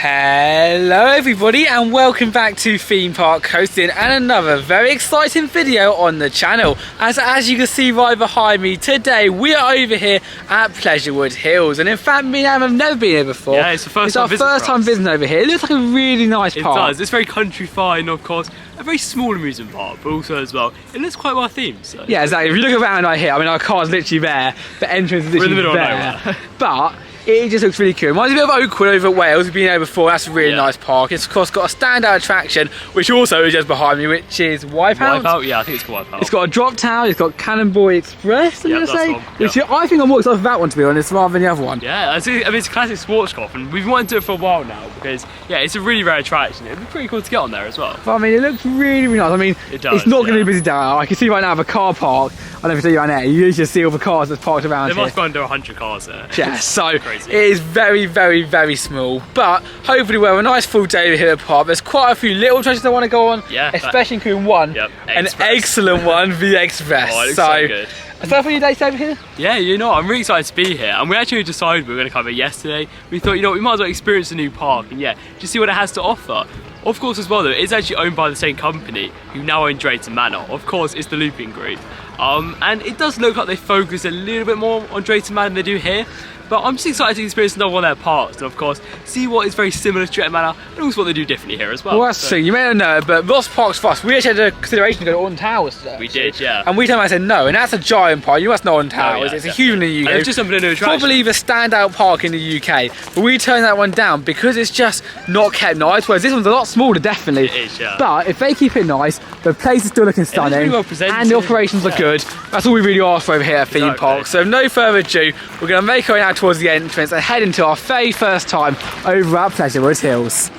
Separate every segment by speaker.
Speaker 1: Hello everybody and welcome back to Theme Park Coastin and another very exciting video on the channel. As you can see right behind me, today we are over here at Pleasurewood Hills, and in fact me and Adam have never been here before.
Speaker 2: Yeah, it's our first time
Speaker 1: visiting over here. It looks like a really nice park.
Speaker 2: It does, it's very countrifying, of course. A very small amusement park, but also as well, it looks quite well themed. So.
Speaker 1: Yeah, exactly. If you look around right here, I mean our car's literally there, the entrance is literally there. But it just looks really cool. Reminds me of Oakwood over at Wales. We've been there before. That's a really nice park. It's of course got a standout attraction, which also is just behind me, which is Wipeout.
Speaker 2: Wipeout, yeah, I think it's called Wipeout.
Speaker 1: It's got a drop tower. It's got CALLUM Express. I'm gonna say, which
Speaker 2: yeah.
Speaker 1: I think I'm more excited for that one to be honest, rather than the other one.
Speaker 2: Yeah, I mean it's a classic sports golf, and we've wanted to do it for a while now because yeah, it's a really rare attraction. It'd be pretty cool to get on there as well.
Speaker 1: But I mean, it looks really, really nice. I mean, it's not going to be busy down. I can see right now the car park. I don't know if you see right there. You usually see all the cars that's parked around here.
Speaker 2: There must be under 100 cars there.
Speaker 1: Yeah, so crazy. It is very, very, very small. But hopefully we'll have a nice full day over here at the park. There's quite a few little attractions I want to go on. Yeah. Especially including one. Yep. An excellent one, the Express.
Speaker 2: Oh, it looks so good.
Speaker 1: Is that for your day over here?
Speaker 2: Yeah, you know, I'm really excited to be here. And we actually decided we were going to come here yesterday. We thought, you know, we might as well experience the new park and yeah, just see what it has to offer. Of course as well though, it's actually owned by the same company who now own Drayton Manor. Of course, it's the Looping Group. And it does look like they focus a little bit more on Drayton Manor than they do here. But I'm just excited to experience another one of their parks and of course see what is very similar to Drayton Manor and also what they do differently here as well.
Speaker 1: Well, that's the thing, you may not know, but Ross Park's for us, we actually had a consideration to go to Alton Towers today.
Speaker 2: We did, yeah.
Speaker 1: And we turned around and said no, and that's a giant park. You must know Alton Towers.
Speaker 2: Yeah,
Speaker 1: it's a huge in the UK.
Speaker 2: And it's just something to do.
Speaker 1: Probably the standout park in the UK. But we turned that one down because it's just not kept nice, whereas this one's a lot smaller, definitely.
Speaker 2: It is, yeah.
Speaker 1: But if they keep it nice, the place is still looking stunning,
Speaker 2: really well presented,
Speaker 1: and the operations are good. That's all we really ask for over here at Theme Park. So no further ado, we're going to make our way out towards the entrance and head into our very first time over at Pleasurewood Hills.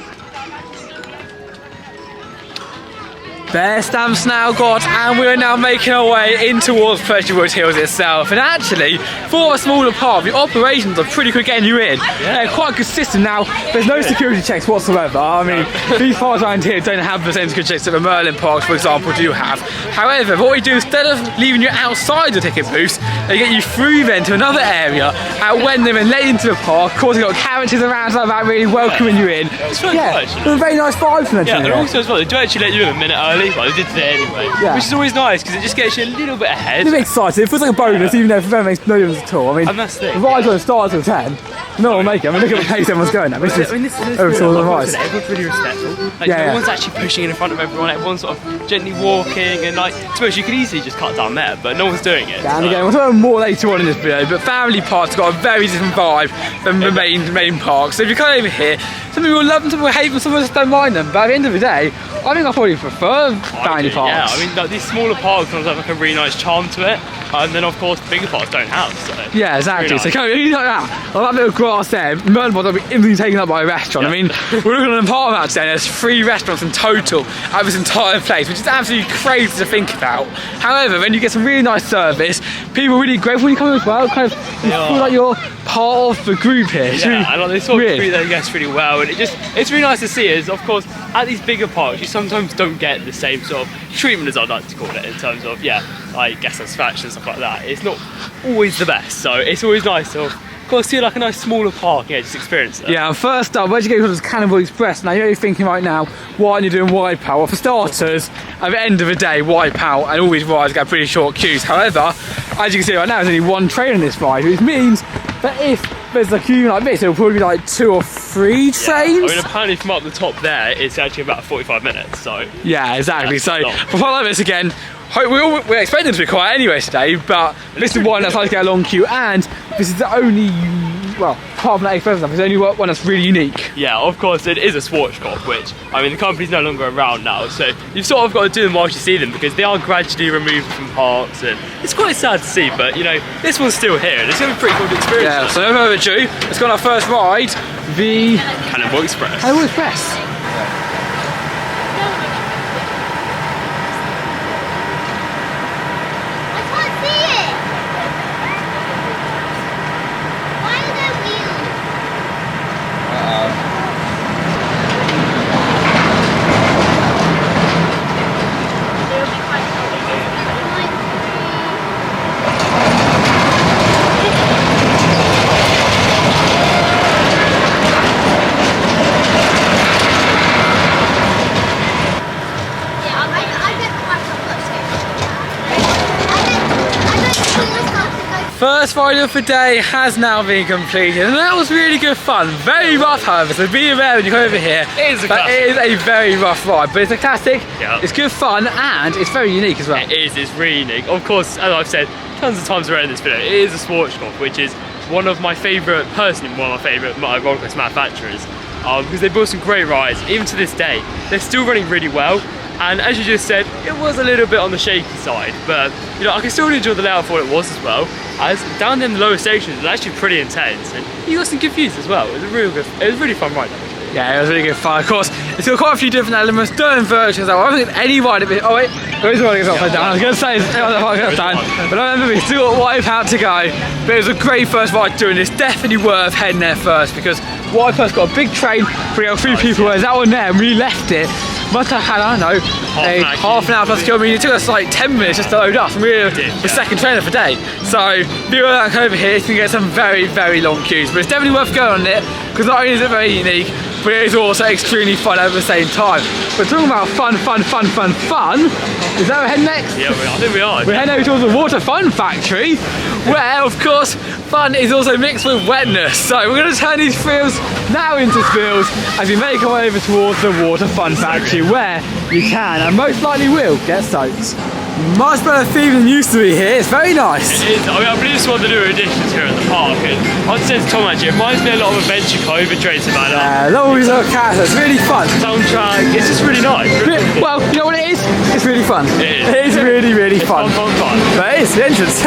Speaker 1: Their stamps now got, and we're now making our way in towards Pleasurewood Hills itself. And actually, for a smaller park, the operations are pretty quick getting you in. Yeah. They're quite consistent now. There's no security checks whatsoever. I mean, these parks around here don't have the same security checks that the Merlin parks, for example, do have. However, what we do, instead of leaving you outside the ticket booths, they get you through then to another area at Wendham and let into the park. Of course, they've got characters around like that really welcoming you in.
Speaker 2: It's very cool, actually.
Speaker 1: There's a very nice vibe from them.
Speaker 2: Yeah, and also as well, they do actually let you in a minute early. Well, they did today anyway, which is always nice because it just gets you a little bit ahead.
Speaker 1: A little bit excited. It feels like a bonus, even though it makes no difference at all. I mean, the ride when it starts at 10, no one will make it. I mean, look at the pace everyone's going at. This is everyone's
Speaker 2: really respectful. Like, no one's actually pushing in front of everyone. Everyone's sort of gently walking, and like, I suppose you could easily just cut down there, but no one's doing it.
Speaker 1: Yeah, and again, we'll talk about more later on in this video, but family parks got a very different vibe than the main parks. So if you come over here, some people love them, some people hate them, some people just don't mind them. But at the end of the day, I think I probably prefer family parks.
Speaker 2: Yeah, I mean, like, these smaller parks have like a really nice charm to it, and then of course the bigger parks don't have. So
Speaker 1: yeah, exactly.
Speaker 2: Nice.
Speaker 1: So come like that. Well, that little grass there, Merlin will be instantly taken up by a restaurant. I mean, we're looking at an apartment today, and there's 3 restaurants in total at this entire place, which is absolutely crazy to think about. However, when you get some really nice service, people are really grateful when you come as well. Kind of, you feel like you're part of the group here.
Speaker 2: Yeah, and like, they sort of treat their guests really well, and it's really nice to see. Is of course at these bigger parks, you sometimes don't get the same sort of treatment, as I'd like to call it, in terms of like guest satisfaction and stuff like that. It's not always the best, so it's always nice to of course see like a nice smaller park, just experience it. Yeah, and first up, where'd you go to this CALLUM Express? Now you're thinking right now, why aren't you doing Wipeout? Well, for starters, at the end of the day, Wipeout and all these rides get pretty short queues. However, as you can see right now, there's only 1 train on this ride, which means that if there's a queue like this, it'll probably be like 2 or 3 trains. I mean, apparently from up the top there, it's actually about 45 minutes, so...
Speaker 1: Yeah, exactly. So, for like this again, we're expecting it to be quiet anyway today, but this is one that's like to get a long queue, and this is the only, well, apart from that express stuff, it's the only one that's really unique. Yeah, of course, it is a sports golf, which, I mean, the company's no longer around now, so you've sort of got to do them whilst you see them, because they are gradually removed from parks, and it's quite sad to see, but, you know, this one's still here, and it's going to be pretty cool to experience. Yeah, so no further ado, let's go on our first ride, the CALLUM Express. CALLUM Express. first ride of the day has now been completed, and that was really good fun. Very rough, however, so be aware when you come over here.
Speaker 2: It is a classic.
Speaker 1: It is a very rough ride, but it's a classic.
Speaker 2: Yeah.
Speaker 1: It's good fun, and it's very unique as well.
Speaker 2: It is. It's really unique. Of course, as I've said tons of times around this video, it is a sports golf, which is one of my favourite roller coaster manufacturers, because they built some great rides. Even to this day, they're still running really well. And as you just said, it was a little bit on the shaky side, but you know, I can still enjoy the layout for what it was as well. As down in the lower stations, it was actually pretty intense, and you got some good views as well. It was a real good. It was a really fun ride.
Speaker 1: Yeah, it was really good fun. Of course, it's got quite a few different elements, doing versions. I don't think any ride of it. Oh wait, there is one that goes upside down. I was going to say it's upside down, but I remember we still got wipe out to go. But it was a great first ride doing this. Definitely worth heading there first, because Wipe Out's got a big train, bring out 3 people. Whereas that one there, and we left it. Must have had, I don't know, half an hour plus kilometre. I mean, it took us like 10 minutes just to load up, and we were the second trainer for the day. So, if you're back over here, you can get some very, very long queues. But it's definitely worth going on it, because not only is it very unique, but it is also extremely fun at the same time. But talking about fun, is that where we're heading next?
Speaker 2: Yeah, I think we are.
Speaker 1: We're heading over towards the Water Fun Factory, where, of course, fun is also mixed with wetness. So we're going to turn these thrills now into spills as we make our way over towards the Water Fun Factory, where you can, and most likely will, get soaked. Much better theme than used to be here. It's very nice.
Speaker 2: It is. I mean, I believe it's one of the newer additions here at the park, and I'd say to Tom actually, it reminds me a lot of Adventure Cove and Trace about it.
Speaker 1: Yeah, always a cat. It's really fun.
Speaker 2: Soundtrack, it's just really nice.
Speaker 1: Well, you know what it is? It's really fun.
Speaker 2: It is.
Speaker 1: It is really, really fun.
Speaker 2: Fun.
Speaker 1: But it is the entrance.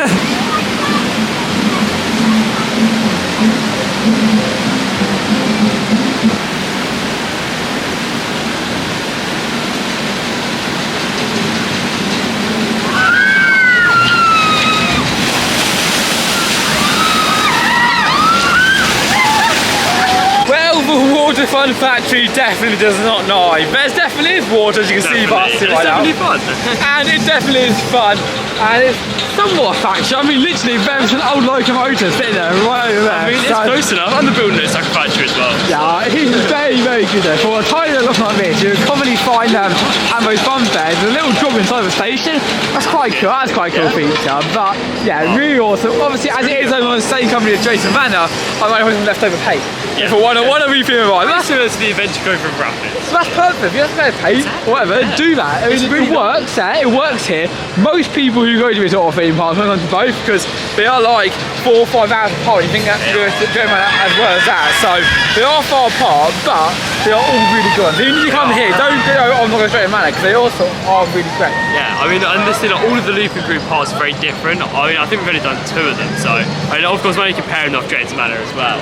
Speaker 1: Water Fun Factory definitely does not lie. There definitely is water, as you can see past it right now.
Speaker 2: It's definitely fun.
Speaker 1: And it definitely is fun. And it's somewhat a factory. I mean, literally, there's an old locomotive sitting there, right over there.
Speaker 2: I mean, it's close enough. And the building looks like a factory as well.
Speaker 1: Yeah, it's very, very good there. For a tiny little look like this, you'll commonly find at most fun fairs. There's a little job inside the station. That's quite cool. That's quite a cool feature. But yeah, really awesome. Obviously, as it is over on the same company as Jason Manor, I might have some leftover paint.
Speaker 2: Yeah.
Speaker 1: For one of you feeling right.
Speaker 2: That's similar to the Adventure Cove from Rapids.
Speaker 1: So that's perfect. If you have to paint, whatever, do that. I mean, it works there. It works here. Most people who go to this sort of theme park go on to both, because they are like 4 or 5 hours apart. You think that's doing as well as that. So they are far apart, but they are all really good. So even if you come here, don't go, I'm not going straight to Manor, because they also are really great.
Speaker 2: Yeah, I mean, and listen, all of the looping group parts are very different. I mean, I think we've only done 2 of them, so I mean, of course, we're only comparing off James Manor as well.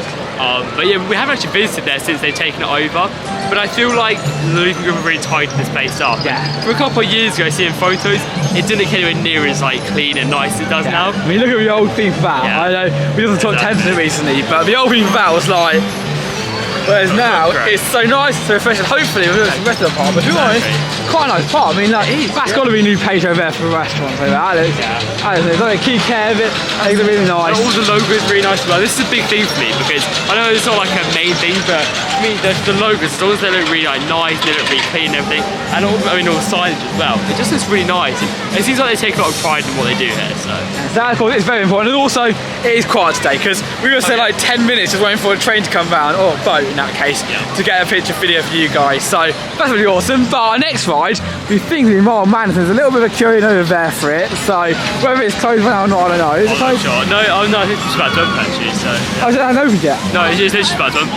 Speaker 2: But yeah, we haven't actually visited there since they've taken it over. But I feel like the looping group have really tightened this place up.
Speaker 1: Yeah.
Speaker 2: For a couple of years ago, seeing photos, it didn't look anywhere near as like clean and nice as it does now.
Speaker 1: I mean, look at the old theme for that.
Speaker 2: Yeah.
Speaker 1: I know we did the top 10 recently, but the old theme for that was like. Whereas now, it's so nice, so refreshing. Hopefully, we'll do the rest of the park. But to be honest, quite a nice park. I mean, like, that's got to be a new page over there for the restaurants. Like that. They've got to keep care of it. I think they're really nice.
Speaker 2: All the logo is really nice as well. This is a big thing for me, because I know it's not like a main thing, but I mean, the logos, as long as they look really like nice, they look really clean and everything, and all, I mean, all the signage as well. It just looks really nice. It seems like they take a lot of pride in what they do here. So
Speaker 1: that, of course, it's very important. And also, it is quiet today, because we were saying like 10 minutes just waiting for a train to come round, or a boat in that case. To get a picture video for you guys, so that's really awesome. But our next ride, we think we might have there's a little bit of a queuing over there for it, so whether it's closed now or not, I don't know. Is it closed?
Speaker 2: Sure. No, I think it's just about to open actually. So yeah.
Speaker 1: Oh, is it hasn't opened yet?
Speaker 2: No, it's just about to open.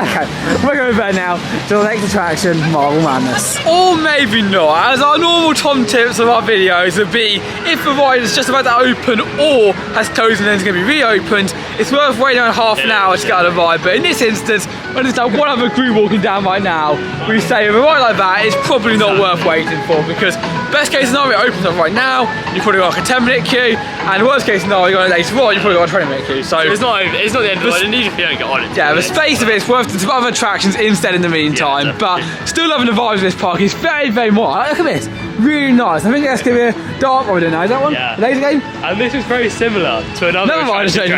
Speaker 1: Okay, we're going over there now to the next attraction, Marble Madness. Or maybe not, as our normal Tom tips of our videos would be if the ride is just about to open or has closed and then it's going to be reopened, it's worth waiting on half an hour to get out of the ride. But in this instance, when there's one other group walking down right now, we say if a ride like that is probably not worth waiting for, because best case scenario, it opens up right now, you probably got like a 10-minute queue, and worst case scenario, you got later on, you probably got a 20-minute queue. So
Speaker 2: it's not the end of the ride, even if you don't get on it.
Speaker 1: Yeah, the space of it is worth some other attractions instead in the meantime, but still loving the vibes of this park. It's very, very more. Look at this, really nice. I think that's going to be a dark ride now. Is that one?
Speaker 2: Yeah.
Speaker 1: Laser game?
Speaker 2: And this is very similar to another attraction.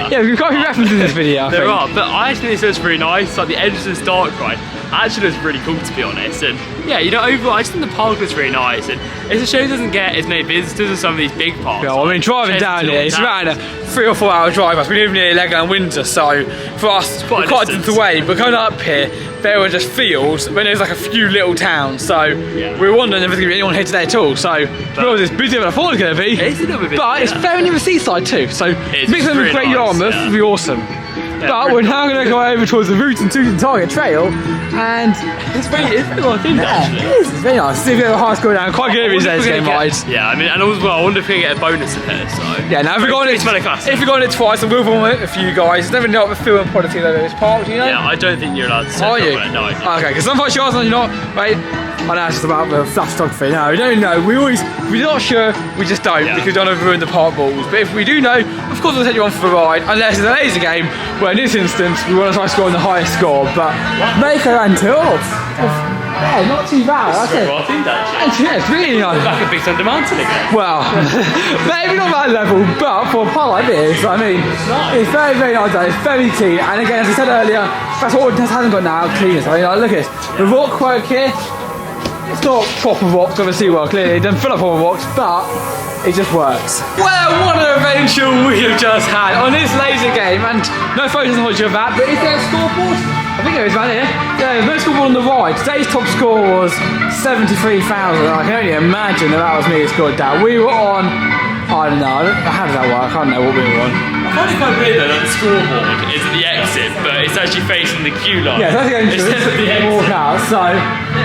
Speaker 1: Yeah, we've got a few references in this video.
Speaker 2: There are, but I actually think this looks really nice. Like the Entrance Dark ride actually looks really cool, to be honest. And yeah, you know, overall, I just think the park looks really nice. And it's a shame it doesn't get as many visitors as some of these big parks.
Speaker 1: Yeah, I mean, driving down here, it's around a 3 or 4 hour drive. We live near Legoland Windsor, so for us,
Speaker 2: quite
Speaker 1: quite a distance away. But going up here, there were just fields when there's like a few little towns. So we were wondering if there's going to be anyone here today at all. So it's busier than I thought it was going to be.
Speaker 2: It's a little bit busy,
Speaker 1: but it's very near the seaside too. So mix them with Great Yarmouth would be awesome. But we're now going to go over towards the Root and Tooting Target Trail, and it's very well themed actually. It is, it's very nice. See if we have a high score down, quite good at these days game rides.
Speaker 2: Yeah, I mean, and also, I wonder if we can get a bonus in here, so.
Speaker 1: Yeah, now if we've gone it twice, and we'll film it a few guys. Never know what the film policy over this park, do you know?
Speaker 2: Yeah, I don't think you're allowed to say
Speaker 1: Are you?
Speaker 2: No, I don't.
Speaker 1: Okay, because some parts you are, some you're not. Right? I know it's just about the stuff photography. No, we don't know. We're not sure, we just don't, because we don't want to ruin the park balls. But if we do know, of course we'll take you on for the ride, unless it's a laser game, where in this instance, we want to try to score on the highest score. But make a run to yeah, not too bad.
Speaker 2: It's very well themed actually.
Speaker 1: Yeah, it's really nice.
Speaker 2: Back a bit on demand today.
Speaker 1: Well, maybe not that level, but for a park like this, I mean, it's very, very nice. It's very clean. And again, as I said earlier, that's what it hasn't got now, cleanness. I mean, like, look at this. The rock work here, it's not proper rocks, obviously, well, clearly it doesn't fill up proper rocks, but it just works. Well, what an adventure we have just had on this laser game, and no photos of that, but is there a scoreboard? I think there is right here. Yeah, there's no scoreboard on the right. Today's top score was 73,000. I can only imagine that was me who scored that. We were on, I don't know, how does that work? I don't know what we were on.
Speaker 2: I find it quite weird though that the scoreboard is at the exit, but it's actually facing the queue line.
Speaker 1: Yeah, that's the entrance. You walk out, so a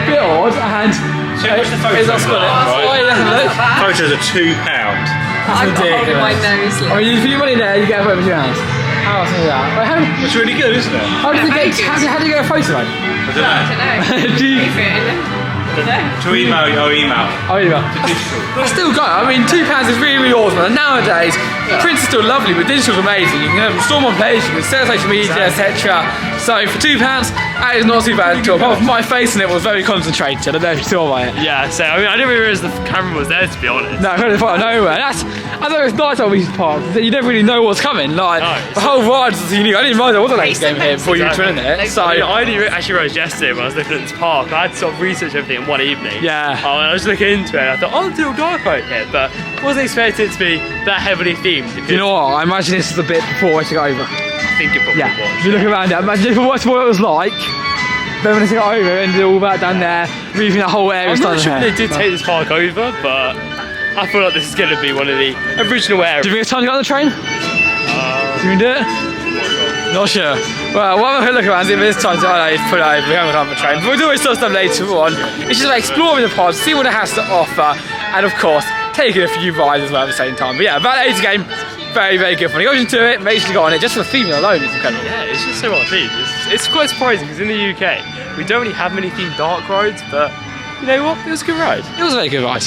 Speaker 1: bit odd, and
Speaker 2: watch the photos as well, right?
Speaker 3: Photos are £2.
Speaker 1: That's
Speaker 4: I'm holding my nose.
Speaker 1: I mean, if you put it there, you get a photo with your hands. How else is that? Wait,
Speaker 3: It's really good, isn't it?
Speaker 1: how do you get a photo like?
Speaker 3: I don't know.
Speaker 1: Do you?
Speaker 3: To email, email.
Speaker 1: Oh, you are. But still go. I mean, £2 is really, really awesome. And nowadays, print is still lovely, but digital's amazing. You can store them on page, you can sell social media, etc. So for £2, that is not too bad at all. Apart from my face in it was very concentrated. I don't know if you saw my it.
Speaker 2: Yeah, so I mean, I didn't realise the camera was there, to be honest.
Speaker 1: No, I couldn't find it nowhere. I thought it was nice on these parks. You never really know what's coming. Like the whole ride was unique. I didn't realise there was a laser game here before you went in it. So
Speaker 2: I mean, I didn't actually realise yesterday when I was looking at this park. I had to sort of research everything in one evening.
Speaker 1: Yeah.
Speaker 2: And I was looking into it. And I thought, oh, it's a little dark right here, but wasn't expecting it to be that heavily themed.
Speaker 1: you know what? I imagine this is the bit before I took it over.
Speaker 2: I think it probably was.
Speaker 1: If you look around it, imagine if it was what it was like. Then when I took it over and did all that down there, moving that whole area.
Speaker 2: I'm not sure they did take this park over, but I feel like this is going to be one of the original areas.
Speaker 1: Do you think it's time to get on the train? Do you do it? Not sure. Well, we'll have a look around, see if it's time to put it over. We haven't got on the train. But we'll do all this sort of stuff later on. It's just about exploring the park, see what it has to offer, and of course, taking a few rides as well at the same time. But yeah, that laser game, very, very good. When you go into it, make sure you go on it. Just for the theme alone, it's incredible.
Speaker 2: Yeah, it's just so well themed. It's quite surprising because in the UK, we don't really have many themed dark rides, but you know what? It was a good ride.
Speaker 1: It was a very good ride.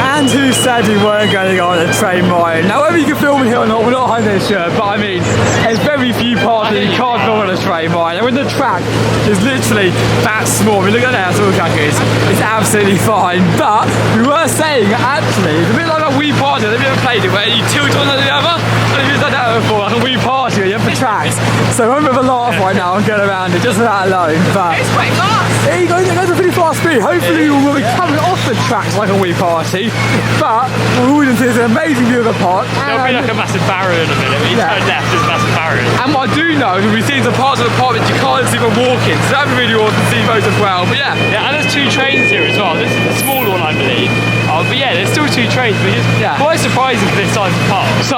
Speaker 1: And who said we weren't going to go on a train ride? Now, whether you can film it here or not, we're not 100% sure, but I mean, there's very few parts that you can't film on a train ride. And when the track is literally that small, I mean, look at that, that's all the track is. It's absolutely fine. But we were saying, actually, it's a bit like a Wii Party. Have you ever played it where you tilt one or the other? I don't know if you've done that before, like a Wii Party where you have the tracks. So I'm with a laugh right now and going around it just for that alone. But
Speaker 4: It's quite fast.
Speaker 1: it goes at a pretty fast speed. Hopefully we'll be coming off the tracks like a Wii Party. But all we can see is an amazing view of the park.
Speaker 2: There'll be like a massive barrier in a minute. When you turn left, there's a massive barrier.
Speaker 1: And what I do know is we've seen some parts of the park that you can't see from walking. So that'd be really awesome to see those as well. But yeah.
Speaker 2: Yeah, and there's 2 trains here as well. This is the smaller one, I believe. But yeah, there's still 2 trains, which is quite surprising for this size of park.
Speaker 1: So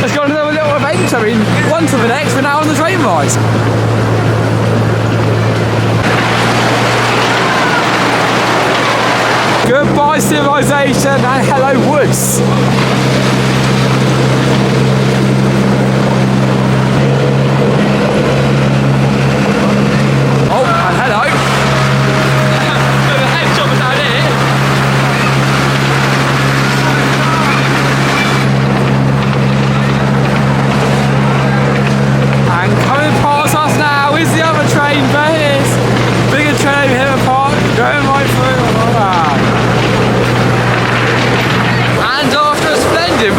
Speaker 1: let's go on another little adventure. I mean, one to the next, we're now on the train ride. Goodbye civilization and hello woods. Oh, and hello. The head shop is down here. And coming past us now is the other train, there it is. Bigger train over here in the park, going right through. And after a splendid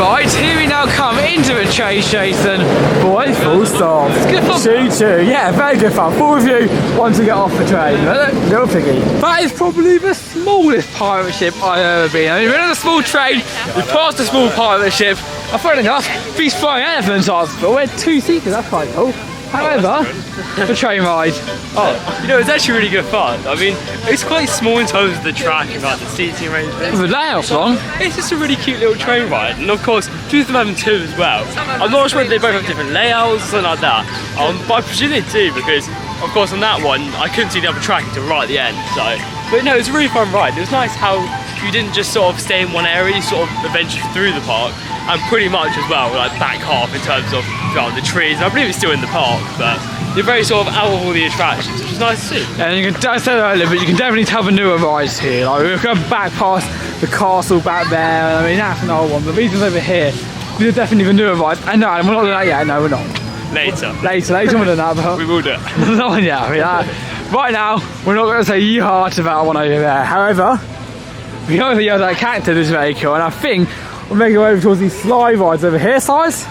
Speaker 1: race, Jason. Boy, full stop.
Speaker 2: It's good fun.
Speaker 1: Choo-choo. Yeah, very good fun. Full review once we get off the train. Little piggy. That is probably the smallest pirate ship I've ever been. I mean, we're in a small train. We passed a small pirate ship. I thought enough. These flying elephants are, but we're two-seaters. That's quite cool. However, the train ride.
Speaker 2: Oh, you know, it's actually really good fun. I mean, it's quite small in terms of the track and like the seating arrangements.
Speaker 1: The layout's long.
Speaker 2: It's just a really cute little train ride, and of course, two of them have them too as well. I'm not sure if they both have different layouts or something like that, but I presume they do because, of course, on that one, I couldn't see the other track until right at the end. So, but no, it was a really fun ride. It was nice how you didn't just sort of stay in one area, you sort of adventured through the park. And pretty much as well, like back half in terms of the trees. I believe it's still in the park, but you're very sort of out of all the attractions, which is nice to see.
Speaker 1: And you can, I said earlier, but you can definitely tell the newer rides here. Like we've gone back past the castle back there. I mean, that's an old one, but these ones over here, these are definitely the newer rides. And no, we're not doing that yet. No, we're not.
Speaker 2: Later
Speaker 1: Later we're doing that, but
Speaker 2: we will do it.
Speaker 1: not yet. I mean, right now, we're not going to say yeehaw to that one over there. However, we know the other cactus is very cool, and I think we're making our way over towards these slide rides over here. Slides?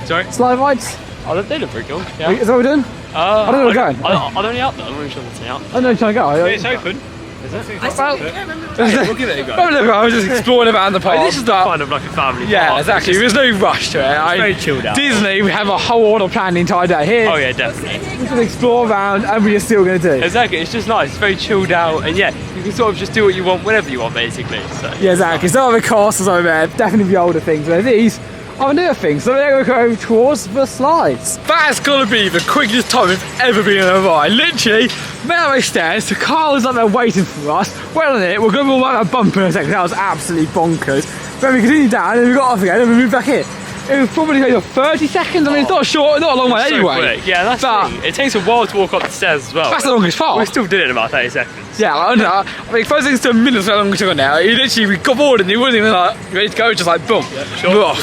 Speaker 2: Sorry?
Speaker 1: Slide rides?
Speaker 2: Oh, they look pretty cool. Yeah.
Speaker 1: Is that what we're doing? I don't know where we're going.
Speaker 2: I don't know out there. I'm not really sure what's out.
Speaker 1: I don't know where you're trying to go.
Speaker 3: It's open.
Speaker 2: Is it?
Speaker 1: Well,
Speaker 3: We'll give it a go.
Speaker 1: I was just exploring around the park.
Speaker 2: This is kind of like a family
Speaker 1: yeah,
Speaker 2: park.
Speaker 1: exactly. There's no rush to it.
Speaker 2: very chilled out.
Speaker 1: Disney, we have a whole order planned the entire day here.
Speaker 2: Oh yeah, definitely.
Speaker 1: We're going to explore around, and we're still going to do.
Speaker 2: Exactly. It's just nice. It's very chilled out, and yeah, you can sort of just do what you want whenever you want, basically. So.
Speaker 1: Yeah, exactly. So the castles over there, definitely the older things. Where these are the newer things. So we're going to go over towards the slides. That's got to be the quickest time we've ever been on a ride. Literally, railway stairs. The car was up there waiting for us. We're on it. We're going to go on a bump in a second. That was absolutely bonkers. Then we continued down, and we got off again, and we moved back here. It was probably like 30 seconds. I mean, it's not short, not a long way
Speaker 2: So
Speaker 1: anyway.
Speaker 2: quick. Yeah, that's the thing. It takes a while to walk up the stairs as well.
Speaker 1: That's the longest part.
Speaker 2: We still did it in about 30 seconds.
Speaker 1: Yeah, I don't know. I mean, first things to a minute how long it took now. You literally, we got bored and you wasn't even like, you ready to go, just like, boom, we're off.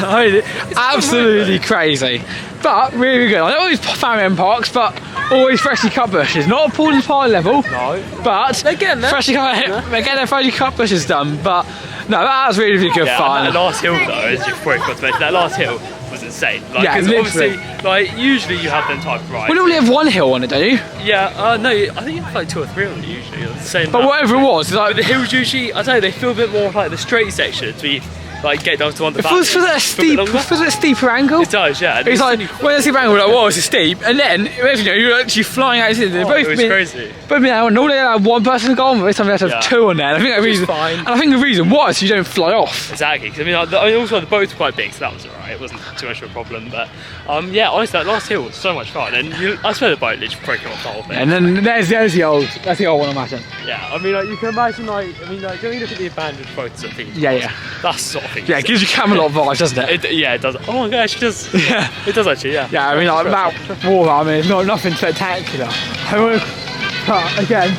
Speaker 1: I mean, absolutely crazy. But really good. I know always family parks, but always freshly cut bushes. Not a pool pie level,
Speaker 2: No.
Speaker 1: but
Speaker 2: They're getting there.
Speaker 1: freshly cut, they're getting their freshly cut bushes done. But no, that was really, really good
Speaker 2: Yeah,
Speaker 1: fun.
Speaker 2: and that last hill though, as you forgot to mention, that last hill was insane. Like,
Speaker 1: Yeah,
Speaker 2: 'cause
Speaker 1: literally.
Speaker 2: obviously, like usually you have them type of rides.
Speaker 1: We normally have one hill on it, don't you?
Speaker 2: Yeah, no, I think you have like 2 or 3 on it usually. It's the same.
Speaker 1: But whatever it was, it's like,
Speaker 2: But the hills usually, I tell you, they feel a bit more like the straight sections where you like get down to one of the
Speaker 1: it feels
Speaker 2: valleys.
Speaker 1: at a steep, a steeper angle.
Speaker 2: It does, yeah.
Speaker 1: It's like, when it's steep angle, we're like, whoa, it's steep. And then, you know, you're actually flying out. They've both
Speaker 2: it was
Speaker 1: been,
Speaker 2: crazy.
Speaker 1: Both been out. Normally they have one person go on, but this time they have to have
Speaker 2: Yeah.
Speaker 1: 2 on there. And I think the
Speaker 2: Which is
Speaker 1: reason,
Speaker 2: fine.
Speaker 1: and I think the reason was so you don't fly off.
Speaker 2: Exactly, because I mean, also the boats were quite big, so that was alright. It wasn't too much of a problem. But yeah, honestly, that last hill was so much fun, and I swear the boat literally broke off the whole thing.
Speaker 1: And then there's the old one, I imagine.
Speaker 2: Yeah, I mean, like you can imagine, like when you look at the abandoned boats at things.
Speaker 1: Yeah.
Speaker 2: That's the sort of thing.
Speaker 1: Yeah, it gives you Camelot vibes, doesn't it?
Speaker 2: Yeah, it does. Oh my gosh, it does.
Speaker 1: Yeah.
Speaker 2: It does actually. Yeah.
Speaker 1: Yeah, I mean, like that water, I mean, it's not nothing spectacular. But again,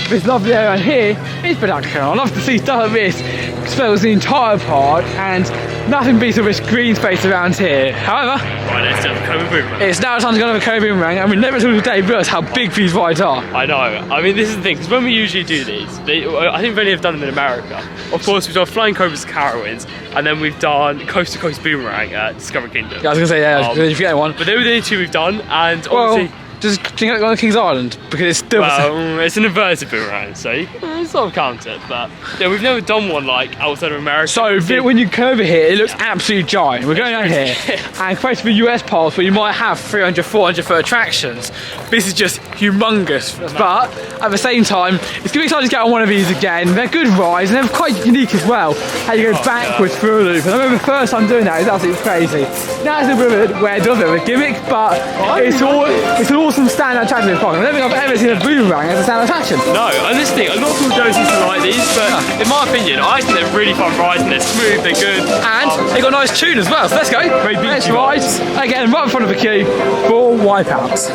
Speaker 1: this lovely area around here is spectacular. I love to see stuff like this spells the entire park, and nothing beats all this green space around here. However,
Speaker 2: Right, let's do the Cobra Boomerang.
Speaker 1: it's now time to go to the Cobra Boomerang, and we never until today realised how big these rides are.
Speaker 2: I know. I mean, this is the thing, because when we usually do these, I think we've only done them in America. Of course, we've done Flying Cobras at Carowinds, and then we've done Coast to Coast Boomerang at Discovery Kingdom.
Speaker 1: Yeah, I was going to say, yeah, you forget one.
Speaker 2: But they were the only 2 we've done, and
Speaker 1: Well,
Speaker 2: obviously,
Speaker 1: just think of going to King's Island, because it's still...
Speaker 2: well, it's an inverted boomerang, so you can sort of count it. But yeah, we've never done one like outside of America.
Speaker 1: So when you come over here, it looks absolutely giant. We're going down here, and compared to the US parks where you might have 300, 400 for attractions, this is just humongous. But at the same time, it's going to be exciting to get on one of these again. They're good rides, and they're quite unique as well. How you go backwards through a loop. And I remember the first time doing that, it was absolutely crazy. Now it's a bit of a weird, a bit of a gimmick, but it's an awesome standout attraction in the park. I don't think I've ever seen a boomerang as a standout attraction.
Speaker 2: No, and this thing, a lot of people don't seem to like these, but in my opinion, I think they're really fun rides and they're smooth, they're good.
Speaker 1: And they got a nice tune as well, so let's go.
Speaker 2: Very beachy
Speaker 1: Let's ride again right in front of the queue for Wipeouts.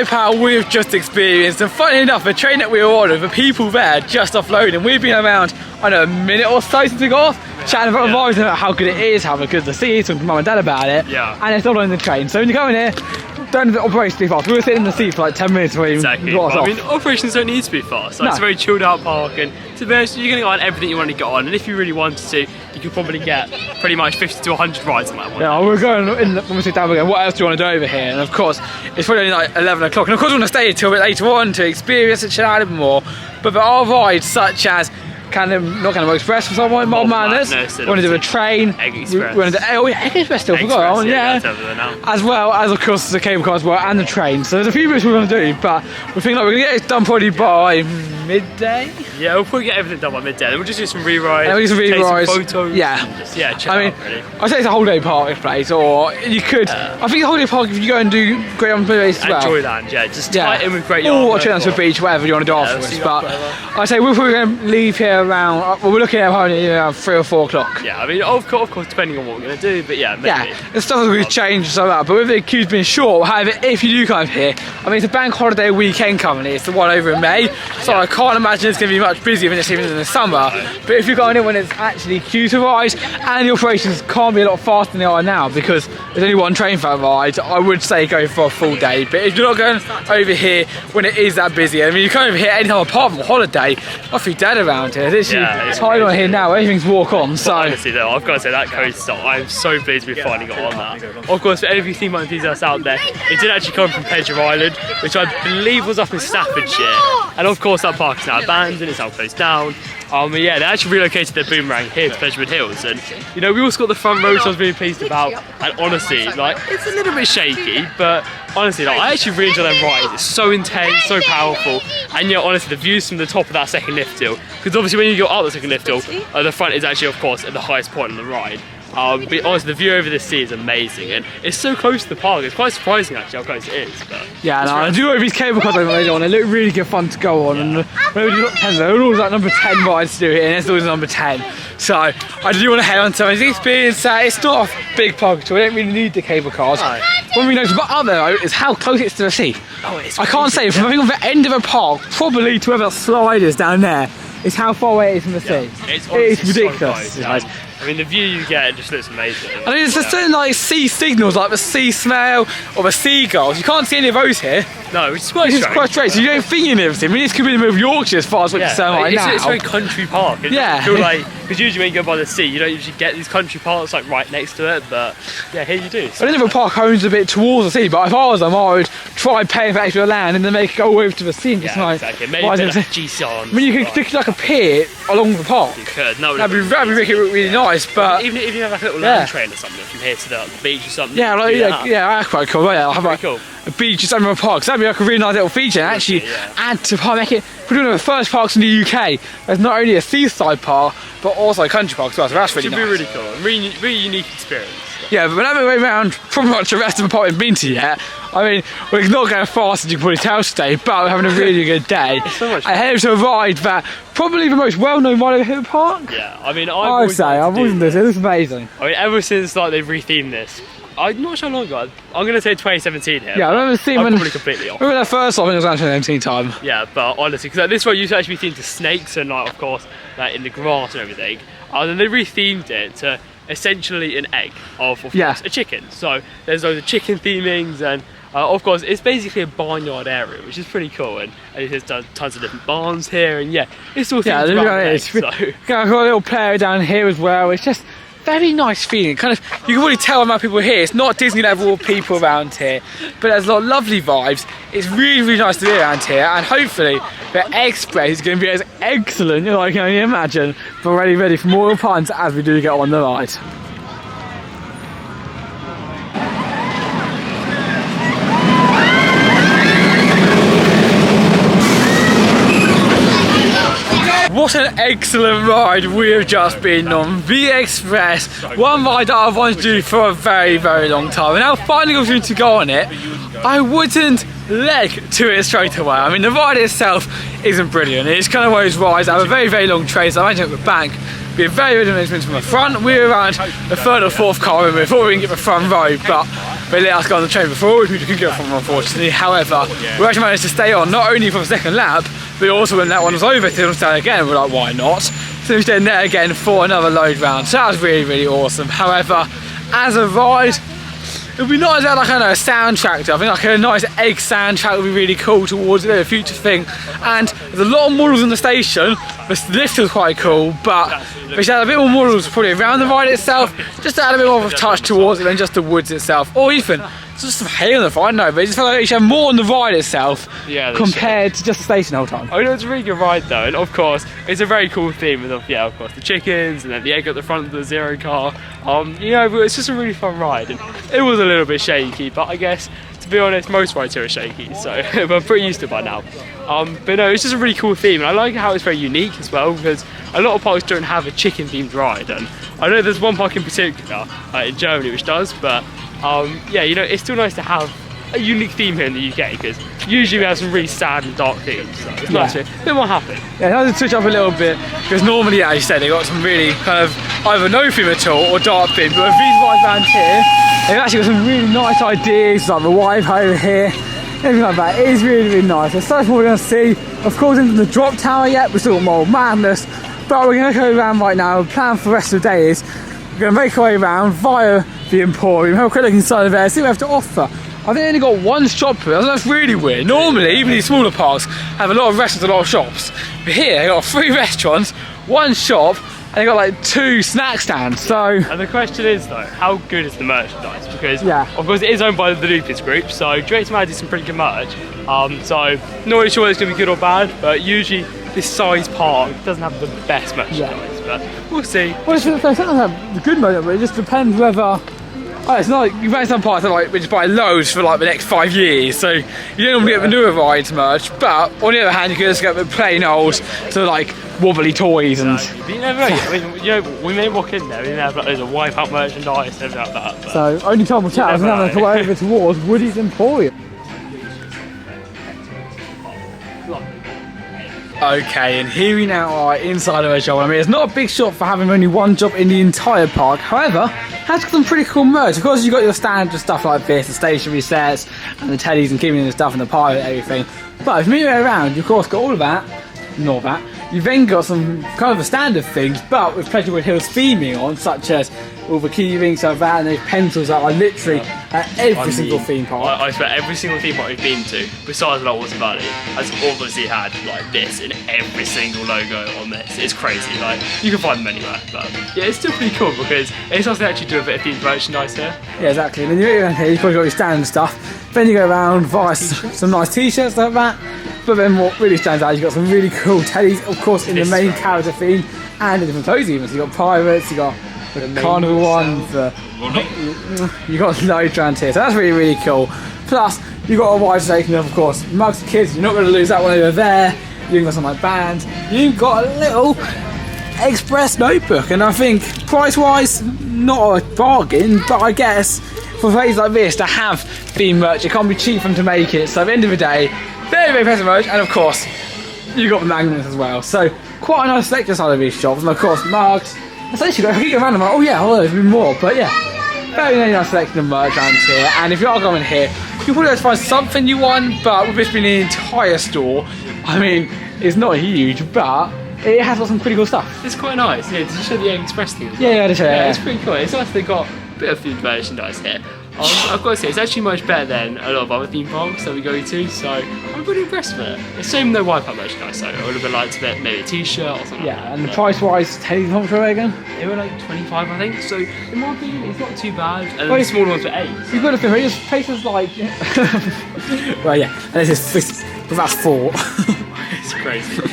Speaker 1: wipeout we've just experienced, and funny enough, the train that we were on, the people there just offloading, we've been around, I don't know, a minute or so since we got off, chatting about vibes about how good it is, how good the sea is, talking to mum and dad about it, and it's all on the train. So when you go in here, don't have the operation too fast. We were sitting in the seat for like 10 minutes before you got us off.
Speaker 2: I mean, operations don't need to be fast. Like, it's a very chilled out park, and to be honest, you're going to get on everything you want to get on, and if you really wanted to, you could probably get pretty much 50 to 100 rides on that one.
Speaker 1: Yeah, we're going in, when we sit down, we're going, what else do you want to do over here? And of course, it's probably only like 11 o'clock, and of course we want to stay until a bit later on to experience and chill out a bit more. But there are rides such as not CALLUM Express for someone, Mod Madness. We want to do a train.
Speaker 2: Egg Express.
Speaker 1: We want to do Egg Express still, forgot. As well as, of course, the cable car as well, and the train. So there's a few bits we're going to do, but we think like we're going to get it done probably by midday.
Speaker 2: Yeah, we'll probably get everything done by midday. Then we'll just do some re-rides.
Speaker 1: We'll do some re-rides.
Speaker 2: Photos.
Speaker 1: Yeah.
Speaker 2: Just, chill out, really.
Speaker 1: I'd say it's a whole day park this place, or you could. I think a whole day park if you go and do Great Yarmouth Place as well.
Speaker 2: Joyland, just tie it in with Great Yarmouth.
Speaker 1: Or chill down to the beach, whatever you want to do afterwards. But I'd say we're probably going to leave here around. Well, we're looking at around 3 or 4 o'clock.
Speaker 2: Yeah, I mean, of course, depending on what we're going to do, but yeah, maybe.
Speaker 1: Yeah, the stuff is going to change and stuff like that. But with the queues being short, however, if you do come here, I mean, it's a bank holiday weekend currently. It's the one over in May, so I can't imagine it's going to be much busier than it's even in the summer. But if you're going in when it's actually queue to ride, and the operations can't be a lot faster than they are now because there's only one train for that ride, I would say go for a full day. But if you're not going over here when it is that busy, I mean, you come over here any time apart from a holiday, I feel dead around here. It's hard on here now, everything's walk on. So
Speaker 2: honestly though, I've got to say that coaster, I'm so pleased we finally got on that. Of course, for any of you theme park enthusiasts out there, it did actually come from Pleasure Island, which I believe was up in Staffordshire. And of course that park is now abandoned, it's now closed down. But yeah, they actually relocated their boomerang here to Pleasurewood Hills, and you know, we also got the front row, which I was really pleased about. And honestly, like, it's a little bit shaky, but honestly, like, I actually really enjoy them rides. It's so intense, so powerful, and yeah, honestly, the views from the top of that second lift hill, because obviously when you go up the second lift hill, the front is actually, of course, at the highest point on the ride. But honestly, the view over the sea is amazing, and it's so close to the park. It's quite surprising actually how close it is. But
Speaker 1: yeah, no, I do like these cable cars over on. They look really good fun to go on. And when we do 10, they're always like number 10 rides to do here, and it's always number 10. So I do want to head on to the experience. It's not a big park, so we don't really need the cable cars. No. What we notice about other though is how close it's to the sea. I can't say from the end of a park, probably to where that slide is down there, is how far away it is from the sea. It's ridiculous.
Speaker 2: So close, I mean, the view you get just looks amazing.
Speaker 1: I mean, it's just certain like sea signals, like the sea smell or the seagulls. You can't see any of those here.
Speaker 2: No, which is quite strange.
Speaker 1: It's quite strange, so you don't think any of them. I mean, this could be the middle of Yorkshire as far as what you're saying right now.
Speaker 2: It's a very country park.
Speaker 1: Yeah.
Speaker 2: I feel like, because usually when you go by the sea, you don't usually get these country parks like right next to it, but yeah, here you do.
Speaker 1: So. I think the park owns a bit towards the sea, but if I was them, I would try paying for extra land and then make it go over to the sea and just
Speaker 2: exactly. Maybe a bit like G-Son.
Speaker 1: I mean, you could stick like a pier along the park.
Speaker 2: You could. No,
Speaker 1: that'd be really nice, but
Speaker 2: even if you have like a little land train or something from here to the beach or something.
Speaker 1: Yeah, that's quite cool. Yeah, I'll have like a beach just under a park. So that'd be like a really nice little feature and actually add to the park, make it one of the first parks in the UK. There's not only a seaside park, but also a country park as well, so that's really nice.
Speaker 2: It should be really cool, really unique experience.
Speaker 1: Yeah, but whenever we're around pretty much the rest of the park we've been to yet, I mean, we're not going fast as you can probably tell today, but we're having a really good day.
Speaker 2: So much fun.
Speaker 1: I headed to a ride that probably the most well-known ride over here at the park.
Speaker 2: Yeah, I mean,
Speaker 1: I'd say, I've always done this, it looks amazing.
Speaker 2: I mean, ever since like they've rethemed this, I'm not sure how long ago, I'm going to say 2017 here.
Speaker 1: Yeah, I remember seeing when...
Speaker 2: probably completely off.
Speaker 1: Remember that first one when it was around 2017 time?
Speaker 2: Yeah, but honestly, because like, this one used to actually be themed to snakes and like, of course, like in the grass and everything. And then they rethemed it to essentially an egg of course, a chicken. So there's loads of chicken themings, and of course it's basically a barnyard area, which is pretty cool, and it has done tons of different barns here, and yeah, it's all themed around eggs, so.
Speaker 1: Got a little player down here as well. It's just very nice feeling. Kind of, you can really tell amount of people here. It's not Disney level people around here, but there's a lot of lovely vibes. It's really nice to be around here, and hopefully the Express is going to be as excellent as I can only imagine. But we're ready for more puns as we do get on the ride. What an excellent ride we have just been on. The Express, one ride that I've wanted to do for a very long time, and now finally got opportunity to go on it. I wouldn't leg to it straight away. I mean, the ride itself isn't brilliant. It's kind of one of those rides that have a very long train, so I imagine at the back be a very good arrangement from the front. We're around the third or fourth car in before we can get the front row, but they let us go on the train before, which we couldn't get from, unfortunately. However, we actually managed to stay on, not only for the second lap, but also when that one was over, to stay again. We're like, why not? So we stayed there again for another load round. So that was really, really awesome. However, as a ride, it would be nice to have like, I don't know, a soundtrack. I think like a nice egg soundtrack would be really cool towards a future thing. And there's a lot of models in the station. The lift was quite cool, but we should have a bit more models probably around the ride itself, just to add a bit more of a touch towards it than just the woods itself. Or even just some hay on the ride, no, but it just felt like you should have more on the ride itself compared to just the station the whole time.
Speaker 2: I know it's a really good ride though, and of course it's a very cool theme with, of course, the chickens and then the egg at the front of the Zero car. You know, but it's just a really fun ride, and it was a little bit shaky, but I guess, to be honest, most rides here are shaky, so I'm pretty used to it by now. But no, it's just a really cool theme, and I like how it's very unique as well, because a lot of parks don't have a chicken themed ride, and I know there's one park in particular in Germany which does, but yeah, you know, it's still nice to have a unique theme here in the UK, because usually we have some really sad and dark themes, so it's nice to be a bit more happy.
Speaker 1: Yeah, I had to switch up a little bit, because normally, as you said, they got some really kind of either no theme at all or dark theme, but with these rides around here, they've actually got some really nice ideas, like the wife over here, everything like that. It is really, really nice. There's so much more we're going to see. Of course, into the drop tower yet, we're still got more madness, but we're going to go around right now. The plan for the rest of the day is we're going to make our way around via the Emporium, have a quick look inside of there, see what we have to offer. I think they only got one shop here. That's really weird. Normally, even these smaller parks have a lot of restaurants, a lot of shops. But here, they got 3 restaurants, 1 shop, and they got like 2 snack stands. So,
Speaker 2: and the question is though, how good is the merchandise? Because of course it is owned by the Lupus Group, so Drake's Mad is some pretty good merch. So not really sure whether it's going to be good or bad, but usually this size park doesn't have the best merchandise. But we'll see.
Speaker 1: Well, it's not have the good merchandise, but it just depends whether. Oh, it's not like you buy some parts that like we just buy loads for like the next 5 years, so you don't normally get the newer rides merch. But on the other hand, you can just get the plain old, so like wobbly toys and.
Speaker 2: But you never know. I mean, you know, we may walk in there, we may have like loads of Wipeout merchandise and everything like that. But
Speaker 1: so only time will tell. Now let's go over towards Woody's Emporium. Okay, and here we now are inside of a shop. I mean, it's not a big shop for having only one shop in the entire park. However, it has got some pretty cool merch. Of course, you've got your standard stuff like this, the stationery sets, and the teddies and keeping the stuff and the pirate and everything. But if you move it around, you of course got all of that, not that. You've then got some kind of the standard things, but with Pleasurewood Hills theming on, such as all the key rings like that, and those pencils that are literally at every single theme park.
Speaker 2: I swear every single theme park we've been to, besides like Water Valley, has obviously had like this in every single logo on this. It's crazy, like you can find them anywhere, but yeah, it's still pretty cool because it's nice to actually do a bit of themed merchandise here.
Speaker 1: Yeah, exactly. And then you go around here, you've probably got your standard stuff. Then you go around via some nice t-shirts like that. But then what really stands out, you've got some really cool teddies, of course, in the main character theme, and the different clothes even. So you've got pirates, you've got the carnival ones, you've got loads around here. So that's really, really cool. Plus, you've got a wide selection of course, mugs for kids. You're not going to lose that one over there. You've got some like bands. You've got a little express notebook, and I think price-wise, not a bargain, but I guess for places like this to have theme merch, it can't be cheap for them to make it. So at the end of the day, very, very impressive merch, and of course, you got the magnets as well. So quite a nice selection side of these shops, and of course, mugs. Essentially, if you go around, I'm like, oh yeah, there's been more, but yeah, very, very nice selection of merch around here. And if you are going here, you'll probably have to find something you want, but with this being the entire store, I mean, it's not huge, but it has got some pretty cool stuff.
Speaker 2: It's quite nice. Yeah, did you show the Egg Express thing as well?
Speaker 1: Yeah, yeah,
Speaker 2: it's pretty cool. It's nice they got a bit of themed merchandise here. I've got to say, it's actually much better than a lot of other theme parks that we go to, so I'm pretty impressed with it. It's shame no Wipeout merchandise, so I would have been liked to get maybe a t-shirt or something.
Speaker 1: Yeah, like and the price-wise, teddies, how much were they again?
Speaker 2: They were like 25, I think, so in my opinion, it's not too bad. And the smaller ones were 8. So.
Speaker 1: You've got to think, there's places like... well, yeah, and this, but that's 4.
Speaker 2: It's crazy.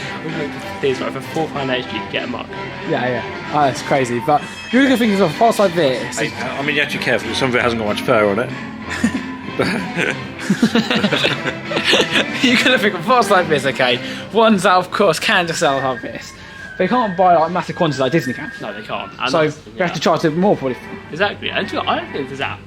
Speaker 2: These right, for £4 each you can get a mug.
Speaker 1: Yeah. Oh, it's crazy. But you look at things of parts like this.
Speaker 3: I mean, you have to be careful because some of it hasn't got much fur on it.
Speaker 1: You could think of parts like this, okay? Ones that, of course, can just sell like this. They can't buy like massive quantities like Disney can.
Speaker 2: No, they can't. And
Speaker 1: so you have to charge a bit more, probably.
Speaker 2: Exactly. And I don't think there's that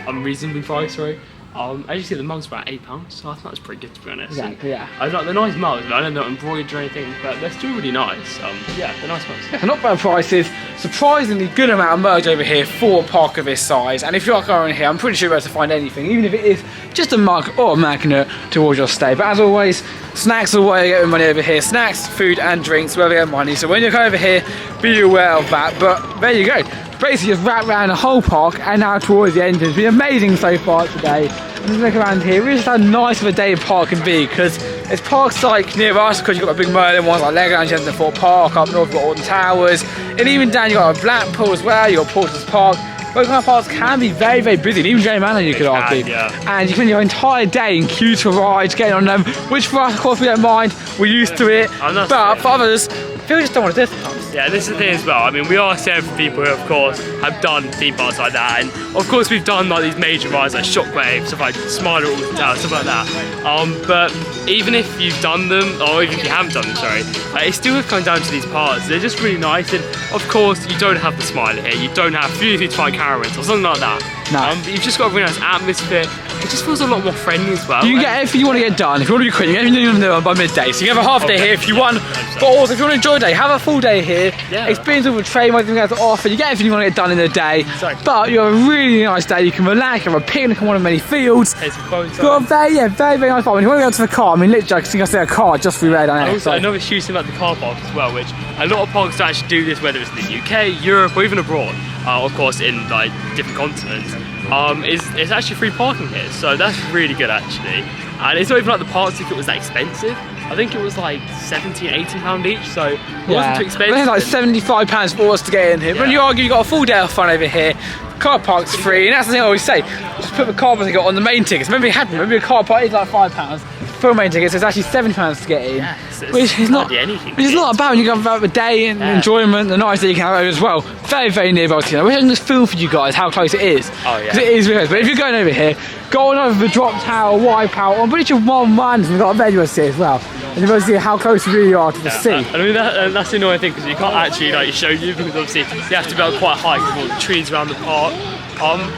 Speaker 2: unreasonably priced, right? As you see, the mug's about £8, so I thought that's pretty good, to be honest.
Speaker 1: Exactly, yeah.
Speaker 2: I like the nice mugs, but I don't know embroidered or anything, but they're still really nice. Yeah, they're nice mugs.
Speaker 1: Yeah, not bad prices. Surprisingly good amount of merch over here for a park of this size. And if you're going here, I'm pretty sure you'll be able to find anything, even if it is just a mug or a magnet towards your stay. But as always, snacks are where you get your money over here. Snacks, food and drinks, where we get money. So when you come over here, be aware of that. But there you go. Basically just wrapped around the whole park and now towards the end. It's been amazing so far today. And just look around here, really just how nice of a day park can be, because there's parks like near us, because you've got the big Merlin ones like Legoland, Jensen Fort Park, up north you've got Alton Towers, and even down you've got Blackpool as well, you've got Porter's Park. Both kind of parks can be very, very busy, and even J Manor you could argue.
Speaker 2: Yeah.
Speaker 1: And you can spend your entire day in queues for rides, getting on them, which for us, of course, we don't mind, we're used to it, but for others, people just don't want to do this.
Speaker 2: Yeah, this is the thing as well. I mean, we are saying for people who, of course, have done theme parks like that, and of course, we've done like these major rides like Shockwave, stuff like Smiler, stuff like that. But even if you've done them, or even if you haven't done them, sorry, it still comes down to these parts. They're just really nice, and of course, you don't have the Smiler here. You don't have you need to find Carowinds or something like that.
Speaker 1: No.
Speaker 2: You've just got a really nice atmosphere. It just feels a lot more friendly as well.
Speaker 1: You can get everything you want to get done. If you want to be quick, you can get everything you want to do by midday. So you can have a half day here if you want. But also, if you want to enjoy a day, have a full day here.
Speaker 2: Yeah.
Speaker 1: Experience all the train, everything has to offer. You get everything you want to get done in the day.
Speaker 2: Exactly.
Speaker 1: But you have a really nice day. You can relax, you have a picnic on one of many fields.
Speaker 2: It's a phone time.
Speaker 1: Got a very, very, very nice park. When you want to go to the car, I mean, literally, I think I see a car just through red on it.
Speaker 2: Also, another huge thing about the car park as well, which a lot of parks don't actually do this, whether it's in the UK, Europe, or even abroad. Of course, in like different continents. It's actually free parking here, so that's really good actually. And it's not even like the park ticket was that expensive. I think it was like £17, £18 each, so it wasn't too expensive.
Speaker 1: I think it's like £75 for us to get in here. But when you argue, you got a full day of fun over here. Car park's free, and that's the thing I always say. Just put the car park ticket on the main tickets. Maybe a car park is like £5. For main tickets, it's actually £7 to get in, which is not bad when you go about the day and enjoyment, the nice that you can have over as well. Very, very nearby to you. I wish I can just feel for you guys how close it is.
Speaker 2: Oh yeah.
Speaker 1: Because it is really close. But if you're going over here, go on over the drop tower, Wipeout, on pretty much one man, we've got a venue to see as well. And you're able to see how close you really are to the sea.
Speaker 2: I mean, that's the annoying thing, because you can't actually like show you, because obviously you have to be up quite high because of all the trees around the park.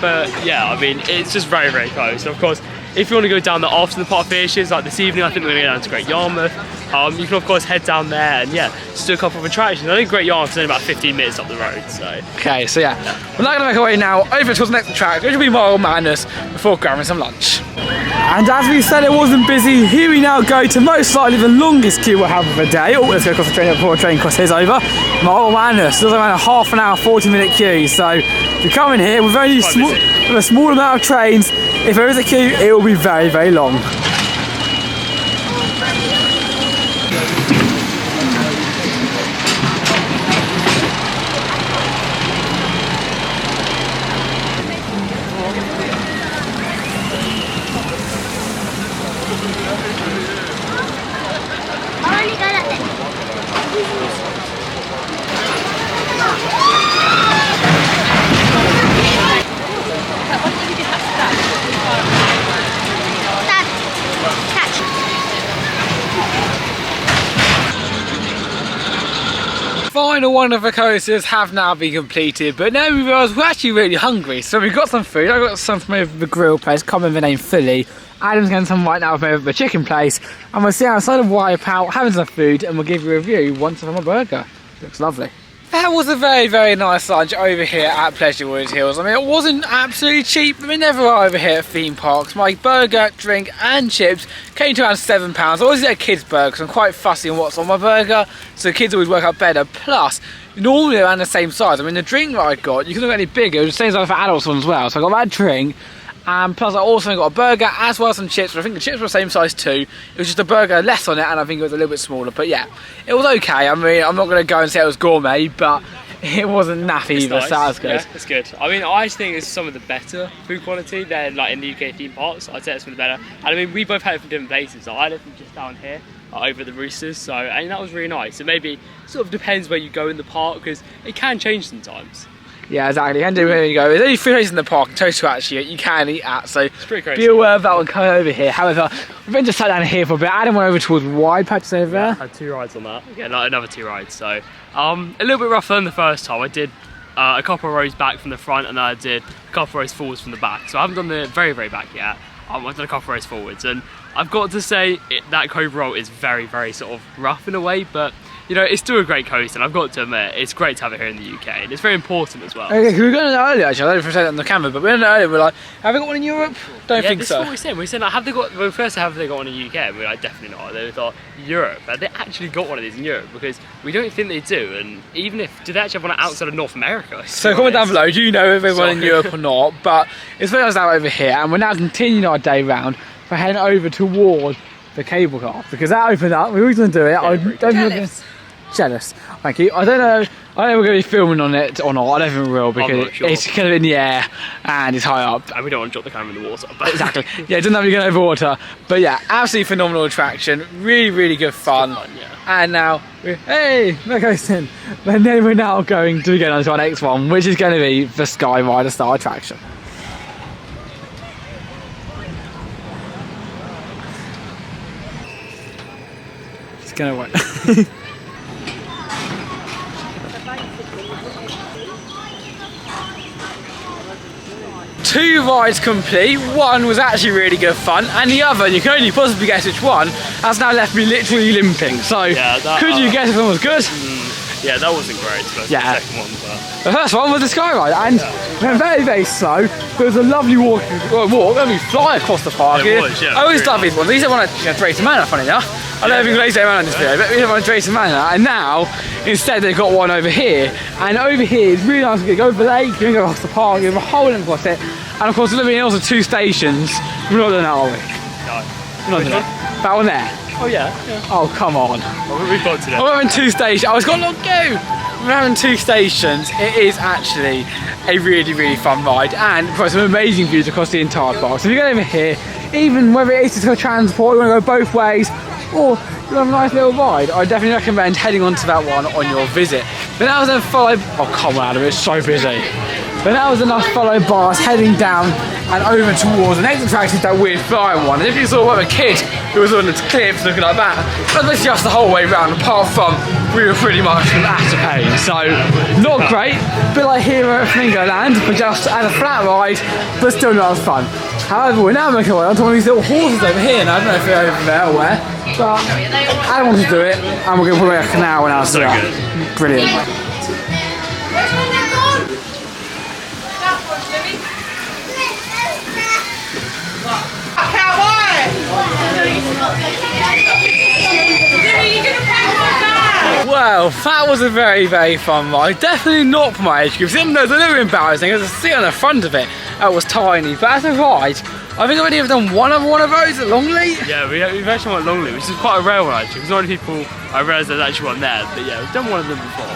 Speaker 2: But yeah, I mean, it's just very, very close. And of course, if you want to go down there after the park finishes, like this evening, I think we're going to go down to Great Yarmouth. You can of course head down there and yeah, just do a couple of attractions. I think Great Yarmouth is only about 15 minutes up the road, so.
Speaker 1: Okay, so yeah. We're not going to make our way now over towards the next track, which will be Mile Madness, before grabbing some lunch. And as we said, it wasn't busy. Here we now go to most likely the longest queue we'll have of the day. Oh, let's go across the train before the train crosses over. Mile Madness, there's around a half an hour, 40-minute queue. So if you come in here with only with a small amount of trains, if there is a queue, it will be very, very long. Final one of the coasters have now been completed, but now we realise we're actually really hungry, so we've got some food. I've got some from over the grill place, can't remember the name fully. Adam's getting some right now from over the chicken place, and we'll see outside of Wipeout, having some food, and we'll give you a review once I've had my burger. Looks lovely. That was a very, very nice lunch over here at Pleasurewood Hills. I mean, it wasn't absolutely cheap, but we never are over here at theme parks. My burger, drink and chips came to around £7. I always get a kid's burger because I'm quite fussy on what's on my burger, so the kids always work out better. Plus, normally around the same size. I mean, the drink that I got, you couldn't get any bigger, it was the same size for adults one as well. So I got that drink. And plus I also got a burger as well as some chips, but I think the chips were the same size too. It was just a burger less on it, and I think it was a little bit smaller, but yeah, it was okay. I mean, I'm not going to go and say it was gourmet, but it wasn't naff either,
Speaker 2: nice.
Speaker 1: so that was good.
Speaker 2: Yeah, it's good. I mean, I think it's some of the better food quality than like in the UK theme parks. I'd say it's some of the better. And I mean, we both had it from different places. I had it from just down here, over the Roosters, so, and that was really nice. So maybe sort of depends where you go in the park, because it can change sometimes.
Speaker 1: Yeah, exactly. You can do where you go. There's only 3 places in the park in total actually you can eat at, so
Speaker 2: it's pretty crazy.
Speaker 1: Be aware of that one coming over here. However, we've been just sat down here for a bit. Adam went over towards Wide Patches over there.
Speaker 2: I had 2 rides on that. Yeah, like another 2 rides. So a little bit rougher than the first time. I did a couple of rows back from the front, and then I did a couple of rows forwards from the back. So I haven't done the very, very back yet. I've done a couple of rows forwards, and I've got to say that cove roll is very, very sort of rough in a way, but you know, it's still a great coast, and I've got to admit, it's great to have it here in the UK, and it's very important as well.
Speaker 1: Okay, we were going to know earlier, actually, I don't know if I said that on the camera, but we were going to know earlier, we're like, have they got one in Europe? Don't think so.
Speaker 2: That's what we said. We said, like, have they got, well, first, have they got one in the UK? And we're like, definitely not. They thought, Europe. But they actually got one of these in Europe, because we don't think they do, and even if, do they actually have one outside of North America?
Speaker 1: So comment down below, do you know if there's one in Europe or not? But it's very nice now over here, and we're now continuing our day round. We're heading over toward the cable car, because that opened up, we were going to do it. I don't think jealous. Thank you. I don't know we're going to be filming on it or not. I don't think we will, because it's kind of in the air and it's high up.
Speaker 2: And we don't want to drop the camera in the water. But
Speaker 1: exactly. Yeah, it doesn't have to go over water. But yeah, absolutely phenomenal attraction. Really, really good fun.
Speaker 2: Yeah.
Speaker 1: And now, hey, we're Coastin. And then we're now going to go on to our next one, which is going to be the Sky Rider style attraction. It's going to work. Two rides complete. One was actually really good fun, and the other, you can only possibly guess which one, has now left me literally limping. So, yeah, could you guess if one was good?
Speaker 2: Yeah, that wasn't great.
Speaker 1: Yeah.
Speaker 2: The second one, but
Speaker 1: the first one was the Sky Ride, and we went very, very slow. There was a lovely walk, and we fly across the park.
Speaker 2: It was, yeah.
Speaker 1: I always love these ones. These are one at Drayton Manor, funny enough. I don't think Drayton Manor in this video, but we have one at Drayton Manor, and now, instead, they've got one over here. And over here, it's really nice to go over the lake, you can go across the park, you have a whole length across it. And of course, there's also two stations. We're not doing that, are we?
Speaker 2: no.
Speaker 1: We're not doing that. That one there.
Speaker 2: Oh yeah.
Speaker 1: Oh, come on.
Speaker 2: Well, we've got to
Speaker 1: We're having two stations. Oh, it's got a long go. We're having two stations. It is actually a really, really fun ride, and of course some amazing views across the entire park. So if you go over here, even whether it is to transport, you want to go both ways, or you have a nice little ride, I definitely recommend heading onto that one on your visit. But that was then followed, oh come on Adam, it's so busy. But that was enough followed by us heading down and over towards the next attraction, that weird flying one. And if you saw a kid who was on the cliffs looking like that, that was just the whole way round, apart from we were pretty much at a pain. So, not great, a bit like Hero at Flamingoland, but just as a flat ride, but still not as fun. However, we're now making our way onto one of these little horses over here, and I don't know if they're over there or where, but I want to do it, and we're going to put like an hour now. So good. Brilliant. Well, that was a very, very fun ride. Definitely not for my age group. Even though it's a little embarrassing, as a seat on the front of it, that was tiny. But as a ride, I think I've only ever done one of those at Longley.
Speaker 2: Yeah, we've actually won at Longley, which is quite a rare one actually, because not many people, I realise there's actually one there. But yeah, we've done one of them before.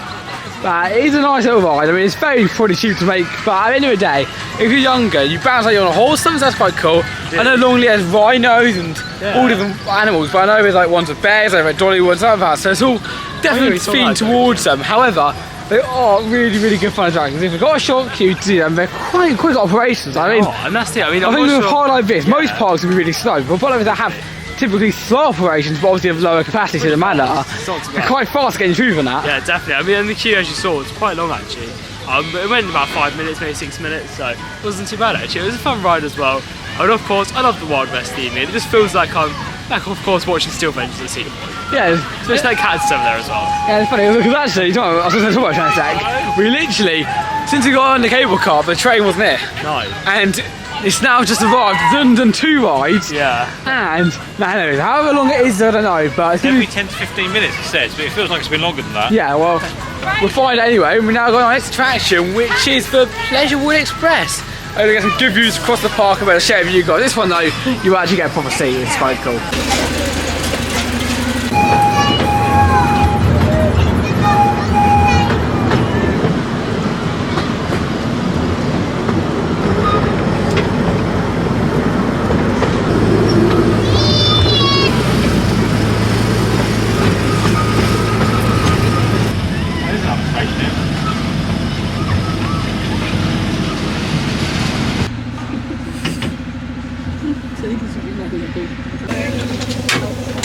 Speaker 1: It is a nice little ride. I mean, it's very pretty cheap to make, but at the end of the day, if you're younger, you bounce like you're on a horse, sometimes that's quite cool. Yeah. I know Longley has rhinos and all different animals, but I know there's like ones with bears, over at Dollywood, something like that, so it's all definitely themed towards them. However, they are really, really good fun attractions. If you've got a short queue to do them, they're quite quick operations. I mean,
Speaker 2: and that's it. I mean,
Speaker 1: I think with a park like this, most parks will be really slow, but parks like that have typically slow operations, but obviously of lower capacity to the manor. They're quite fast getting through from that.
Speaker 2: Yeah, definitely. I mean, and the queue, as you saw, was quite long actually. It went about 5 minutes, maybe 6 minutes, so it wasn't too bad actually. It was a fun ride as well. And of course, I love the Wild West theme. It just feels like I'm back, of course, watching Steel Ventures at Cedar Point.
Speaker 1: Yeah,
Speaker 2: especially that cat's over there as well.
Speaker 1: Yeah, it's funny because actually, I was going to talk about Transac. We literally, since we got on the cable car, the train wasn't there.
Speaker 2: No.
Speaker 1: And it's now just arrived, done two rides.
Speaker 2: Yeah.
Speaker 1: And, man, however long it is, I don't know, but it's
Speaker 3: going to be 10 to 15 minutes, it says, but it feels like it's been longer than that.
Speaker 1: Yeah, well, we'll find it anyway. We're now going on our next attraction, which is the Pleasurewood Express. I'm going to get some good views across the park. I'm going to share with you guys. This one, though, you actually get a proper seat. It's quite cool.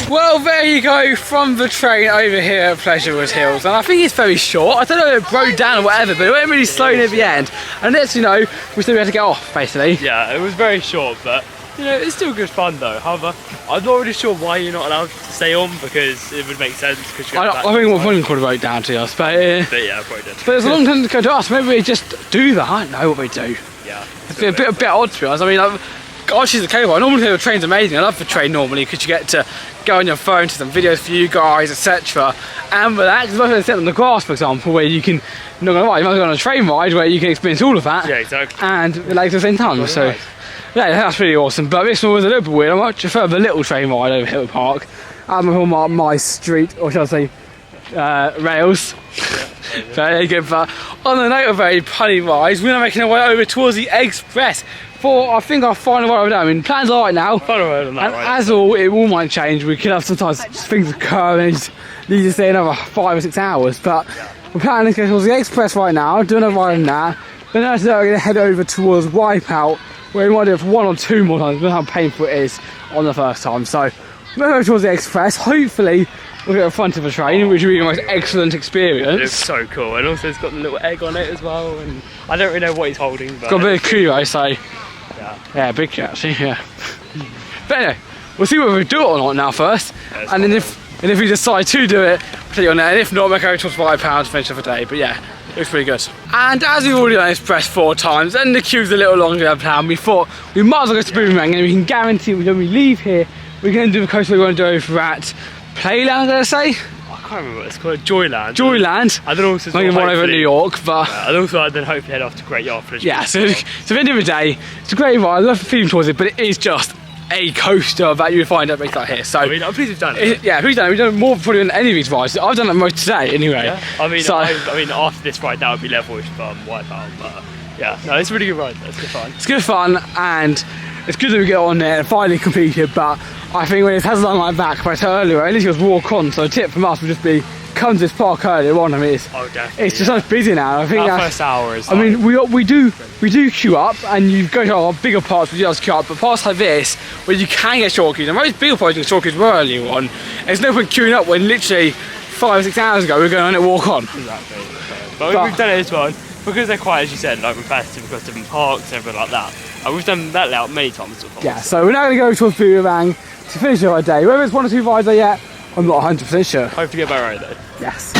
Speaker 1: Well, there you go, from the train over here at Pleasurewood Hills, and I think it's very short. I don't know if it broke down or whatever, but it went really slow near the end. And next, you know, we still had to get off, basically.
Speaker 2: Yeah, it was very short, but you know, it's still good fun though. However, I'm not really sure why you're not allowed to stay on, because it would make sense. Because
Speaker 1: I think what one could wrote down to us, but
Speaker 2: yeah, probably did.
Speaker 1: But it's a long time to go to us. Maybe we just do that. I don't know what we do.
Speaker 2: Yeah,
Speaker 1: It's a bit odd to be honest. I mean, gosh, she's a cable. I normally think the train's amazing. I love the train normally because you get to go on your phone to some videos for you guys, etc. And with that, it's sit on the grass, for example, where you can, not gonna lie, you might go on a train ride where you can experience all of that.
Speaker 2: Yeah, exactly.
Speaker 1: And relax at the same time. So, yeah, that's really awesome. But this one was a little bit weird. I much prefer the little train ride over Hill Park. I'm on my street, or shall I say, rails. Very good. But on the note of very punny rides, we're now making our way over towards the Express for, I think, our final ride of the day. I mean, plans are right now.
Speaker 2: Final ride on that
Speaker 1: and
Speaker 2: ride.
Speaker 1: as all, it all might change. We could have sometimes things occur and you need to stay another 5 or 6 hours. But we're planning to go towards the Express right now, do another ride on that. Then after that, we're going to head over towards Wipeout, where we might do it for 1 or 2 more times, but how painful it is on the first time. So we're going towards the Express. Hopefully, we'll get in front of a train, which will be the most excellent experience.
Speaker 2: It looks so cool, and also it's got the little egg on it as well. And I don't really know what he's holding, but
Speaker 1: Got a bit of kudo, so
Speaker 2: yeah,
Speaker 1: big cat, actually, yeah. But anyway, we'll see whether we do it or not now first, and then if we decide to do it, we'll put it on there. And if not, we'll go towards £5 to finish off the day. But yeah, it looks pretty good. And as we've already done Express 4 times, and the queue's a little longer than planned, we thought we might as well go to Boomerang, and we can guarantee when we leave here, we're going to do the coaster we're going to do over at Playland, did I say?
Speaker 2: I can't remember what it's called. Joyland.
Speaker 1: Joyland.
Speaker 2: I don't know. Also,
Speaker 1: I'm one over in New York, but
Speaker 2: and also I then hopefully head off to Great Yarmouth.
Speaker 1: yeah. So at the end of the day, it's a great ride. I love the feeling towards it, but it is just a coaster that you find at places like here. So
Speaker 2: I mean, I'm pleased we've done it.
Speaker 1: Yeah, we've done it. We've done it more probably than any of these rides. I've done it most today, anyway.
Speaker 2: Yeah. I mean,
Speaker 1: so,
Speaker 2: I mean, after this ride, that would be level with Wipeout. But yeah, no, it's a really good ride. It's good fun.
Speaker 1: It's good fun, and it's good that we get on there and finally completed. But I think when it has a line like that, like I said earlier, at least it was walk on. So a tip from us would just be come to this park earlier on. I mean, it's just so much busy now. I think
Speaker 2: our first hour is.
Speaker 1: I mean, we do queue up, and you go to our bigger parts, we just queue up. But parts like this, where you can get short queues, and most bigger parts you get short queues were earlier on. There's no point queuing up when literally 5 or 6 hours ago we were going on it walk on.
Speaker 2: Exactly. But we've done it as well because they're quite, as you said, like repetitive because different parks and everything like that. And we've done that layout many times before.
Speaker 1: Yeah. So we're now going to go towards Boomerang to finish our day. Whether it's 1 or 2 rides there yet, I'm not 100% sure.
Speaker 2: Hope to get better right though.
Speaker 1: Yes.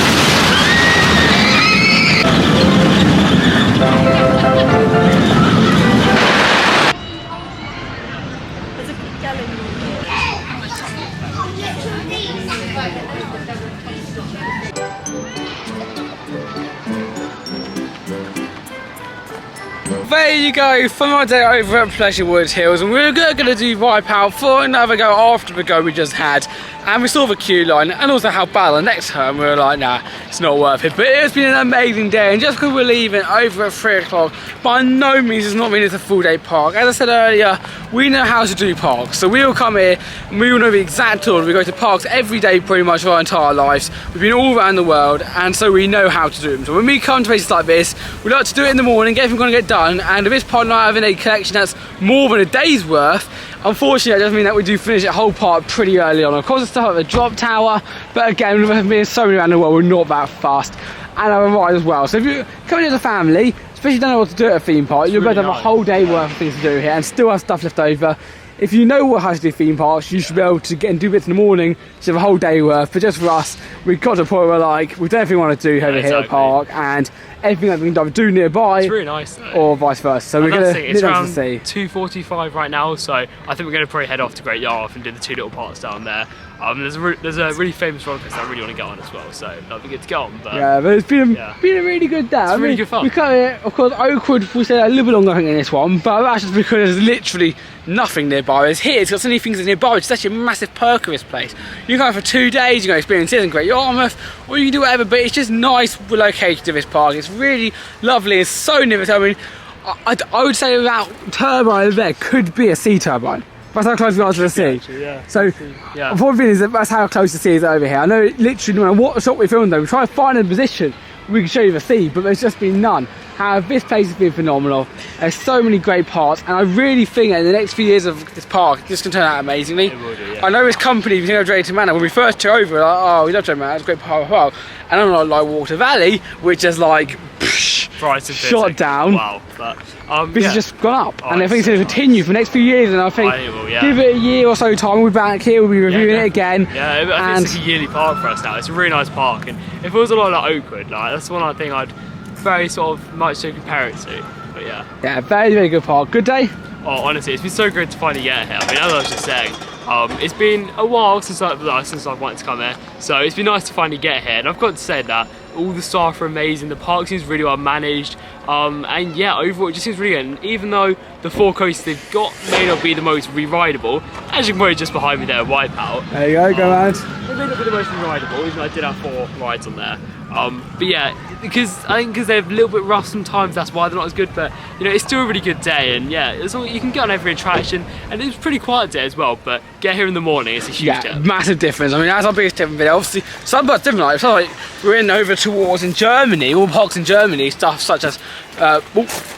Speaker 1: There you go, from my day over at Pleasurewood Hills, and we were going to do Wipeout for another go after the go we just had, and we saw the queue line and also how bad the next turn, we were like, nah, it's not worth it. But it has been an amazing day, and just because we're leaving over at 3 o'clock, by no means does not mean it's a full day park. As I said earlier, we know how to do parks, so we will come here and we will know the exact order. We go to parks every day pretty much for our entire lives. We've been all around the world, and so we know how to do them. So when we come to places like this, we like to do it in the morning, get everything going to get done, and if this part not having a collection that's more than a day's worth, unfortunately that does mean that we do finish the whole part pretty early on. Of course, it's stuff like the drop tower, but again, with being so many around the world, we're not that fast, and our ride as well. So if you're coming as a family, especially don't know what to do at a theme park, you're going to have a whole day worth of things to do here and still have stuff left over. If you know how to do theme parks, you should be able to get and do bits in the morning, so have a whole day worth. But just for us, we've got to the point where like we've done everything we want to do over here at the park, and everything that we can either do nearby,
Speaker 2: it's really nice though.
Speaker 1: Or vice versa. So we're going to
Speaker 2: it's around 2:45 right now, so I think we're going to probably head off to Great Yarmouth and do the 2 little parts down there. There's a really famous roller coaster I really want to get on as well, so that'll be good to get on. But
Speaker 1: yeah, but it's been a really good day.
Speaker 2: It's really good fun.
Speaker 1: We cut it, of course, Oakwood we said a little bit longer I think in this one, but that's just because there's literally nothing nearby. Whereas here it's got so many things nearby, which is actually a massive perk of this place. You can go for 2 days, you can experience this in Great Yarmouth, or you can do whatever, but it's just nice located to this park. It's really lovely, it's so near. I mean, I would say that turbine there could be a sea turbine. That's how close we are to the sea.
Speaker 2: Actually, yeah.
Speaker 1: So, the point being is that's how close the sea is over here. I know literally no matter what shot we filmed though, we try to find a position we can show you the sea, but there's just been none. However, this place has been phenomenal. There's so many great parts, and I really think that in the next few years of this park, it's going to turn out amazingly.
Speaker 2: It will do, yeah.
Speaker 1: I know this company, we think of Drayton Manor, when we first took over, we're like, oh, we love Drayton Manor, it's a great park. And I'm like Water Valley, which is like, psh,
Speaker 2: Brighton
Speaker 1: shot down.
Speaker 2: Wow, but
Speaker 1: this has just gone up, and I think it's going to continue for the next few years. And I think give it a year or so time, we'll be back here, we'll be reviewing it again.
Speaker 2: Yeah, I think it's like a yearly park for us now. It's a really nice park, and if it was a lot like Oakwood, like that's one thing I'd very sort of much so compare it to. But yeah, very, very good park. Good day. Oh, honestly, it's been so good to finally get here. I mean, as I was just saying, it's been a while since I've wanted to come here, so it's been nice to finally get here. And I've got to say that all the staff are amazing, the park seems really well managed, and yeah, overall it just seems really good. And even though the 4 coasters they've got may not be the most re-rideable, as you can probably just behind me there, Wipeout.
Speaker 1: There you go, go around.
Speaker 2: They may not be the most re-rideable, even though I did have 4 rides on there. But yeah, I think because they're a little bit rough sometimes, that's why they're not as good. But you know, it's still a really good day, and yeah, you can get on every attraction, and it was a pretty quiet day as well. But get here in the morning, it's a huge difference. Massive
Speaker 1: difference. I mean, that's our biggest difference. But obviously, some parts different. Like, so like we're in over towards in Germany, all parks in Germany, stuff such as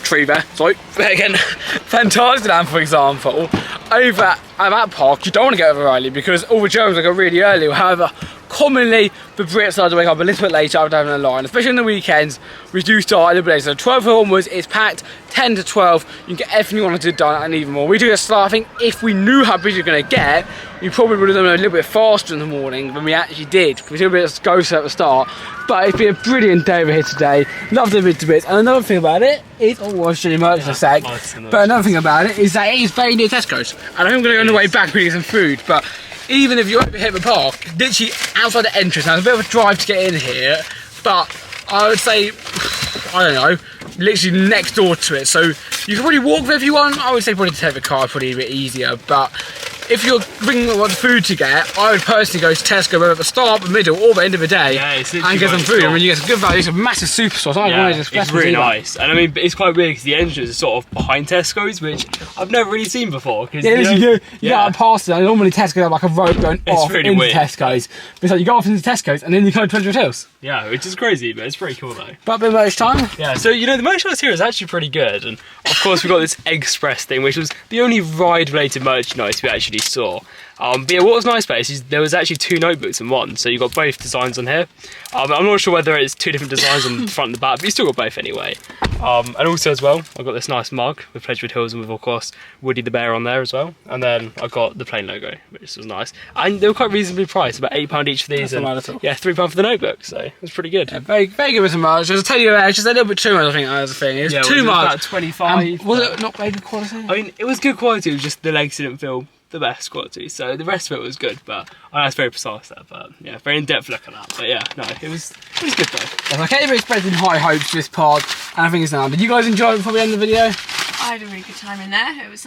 Speaker 1: tree there. Sorry, again, Phantasialand, for example. Over at that park, you don't want to get over early because all the Germans go really early. However, commonly the Brits like to wake up a little bit later after having a line, especially on the weekends. We do start a little bit later. So 12 onwards, it's packed. 10 to 12, you can get everything you want to do done and even more. We do a slot. I think if we knew how busy you're going to get, we probably would have done it a little bit faster in the morning than we actually did. We did a bit of ghost at the start, but it's been a brilliant day over here today. Loved it to bits. And another thing about it is, I'll show you merch in a sec. But another thing about it is that it is very near Tesco's, and I'm going to go on the way back to get some food. But even if you over here at the park, literally outside the entrance, now it's a bit of a drive to get in here, but I would say, I don't know, literally next door to it. So you can probably walk there if you want. I would say probably take the car, probably a bit easier. But if you're bringing a lot of food to get, I would personally go to Tesco, whether at the start, the middle, or the end of the day, and get some food. I mean, you get some good value. It's a massive superstore.
Speaker 2: It's really nice. And I mean, it's quite weird because the entrance is sort of behind Tesco's, which I've never really seen before.
Speaker 1: Yeah, I passed it. Normally Tesco have like a road going off into
Speaker 2: weird.
Speaker 1: Tesco's. But it's like you go off into Tesco's and then you go to Pleasurewood Hills.
Speaker 2: Yeah, which is crazy, but it's pretty cool though.
Speaker 1: But a bit of merch time.
Speaker 2: Yeah, so you know, the merchandise here is actually pretty good. And of course, we've got this Express thing, which was the only ride-related merchandise we actually saw. But yeah, what was nice about it is there was actually 2 notebooks in one, so you got both designs on here. I'm not sure whether it's 2 different designs on the front and the back, but you still got both anyway. And also as well, I got this nice mug with Pleasurewood Hills and with, of course, Woody the Bear on there as well. And then I got the plain logo, which was nice. And they were quite reasonably priced, about £8 each for these. And yeah, £3 for the notebook, so it was pretty good.
Speaker 1: Yeah, very, very good with some merch. There's a teddy bear, just a little bit too much, I think that was the thing. It was too much.
Speaker 2: About 25.
Speaker 1: Was it not very good quality?
Speaker 2: I mean, it was good quality, it was just the legs didn't feel the best quality, so the rest of it was good, but I know it's very precise there, but yeah, very in-depth look at that. But yeah, no, it was good though.
Speaker 1: Yeah, I can't even expecting high hopes for this park, and I think it's now. Did you guys enjoy it before we end the video?
Speaker 4: I had a really good time in there. It was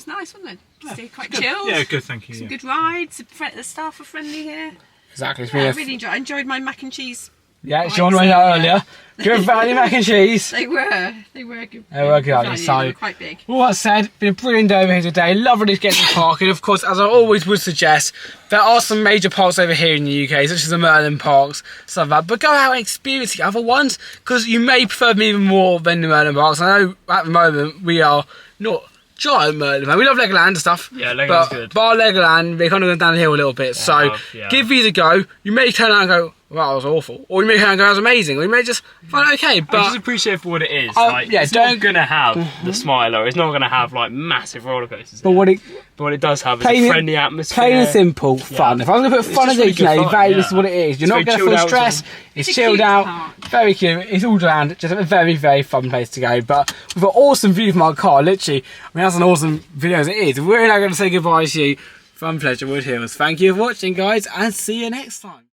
Speaker 4: nice, wasn't it? Stayed quite chilled.
Speaker 3: Yeah, good, thank you.
Speaker 4: Some good rides. The staff were friendly here.
Speaker 1: Exactly. It's
Speaker 4: I really enjoyed my mac and cheese.
Speaker 1: Yeah, Sean went out earlier. Good value mac and cheese.
Speaker 4: They were good.
Speaker 1: They were good value. So,
Speaker 4: they were quite big.
Speaker 1: All that said, been a brilliant day over here today. Lovely to get to the park, and of course, as I always would suggest, there are some major parks over here in the UK, such as the Merlin parks, stuff like that. But go out and experience the other ones, because you may prefer them even more than the Merlin parks. I know at the moment we are not giant Merlin fan. We love Legoland and stuff.
Speaker 2: Yeah, Legoland's good.
Speaker 1: Bar Legoland, we're kind of going down the hill a little bit. So give these a go. You may turn out and go, well, that was awful. Or you may turn out and go, that was amazing. Or you may just find it okay. But
Speaker 2: I just appreciate for what it is. Like, it's not going to have the Smiler. It's not going to have like massive roller coasters.
Speaker 1: But what it does have is a
Speaker 2: friendly atmosphere.
Speaker 1: Plain and simple fun. If I'm going to put fun in the dictionary, this is what it is. You're not going to feel stress. It's chilled out. Very cute. It's all around. Just a very, very fun place to go. But we've got an awesome view from our car. Literally, I mean, that's an awesome video as it is. We're now going to say goodbye to you from Pleasurewood Hills. Thank you for watching, guys, and see you next time.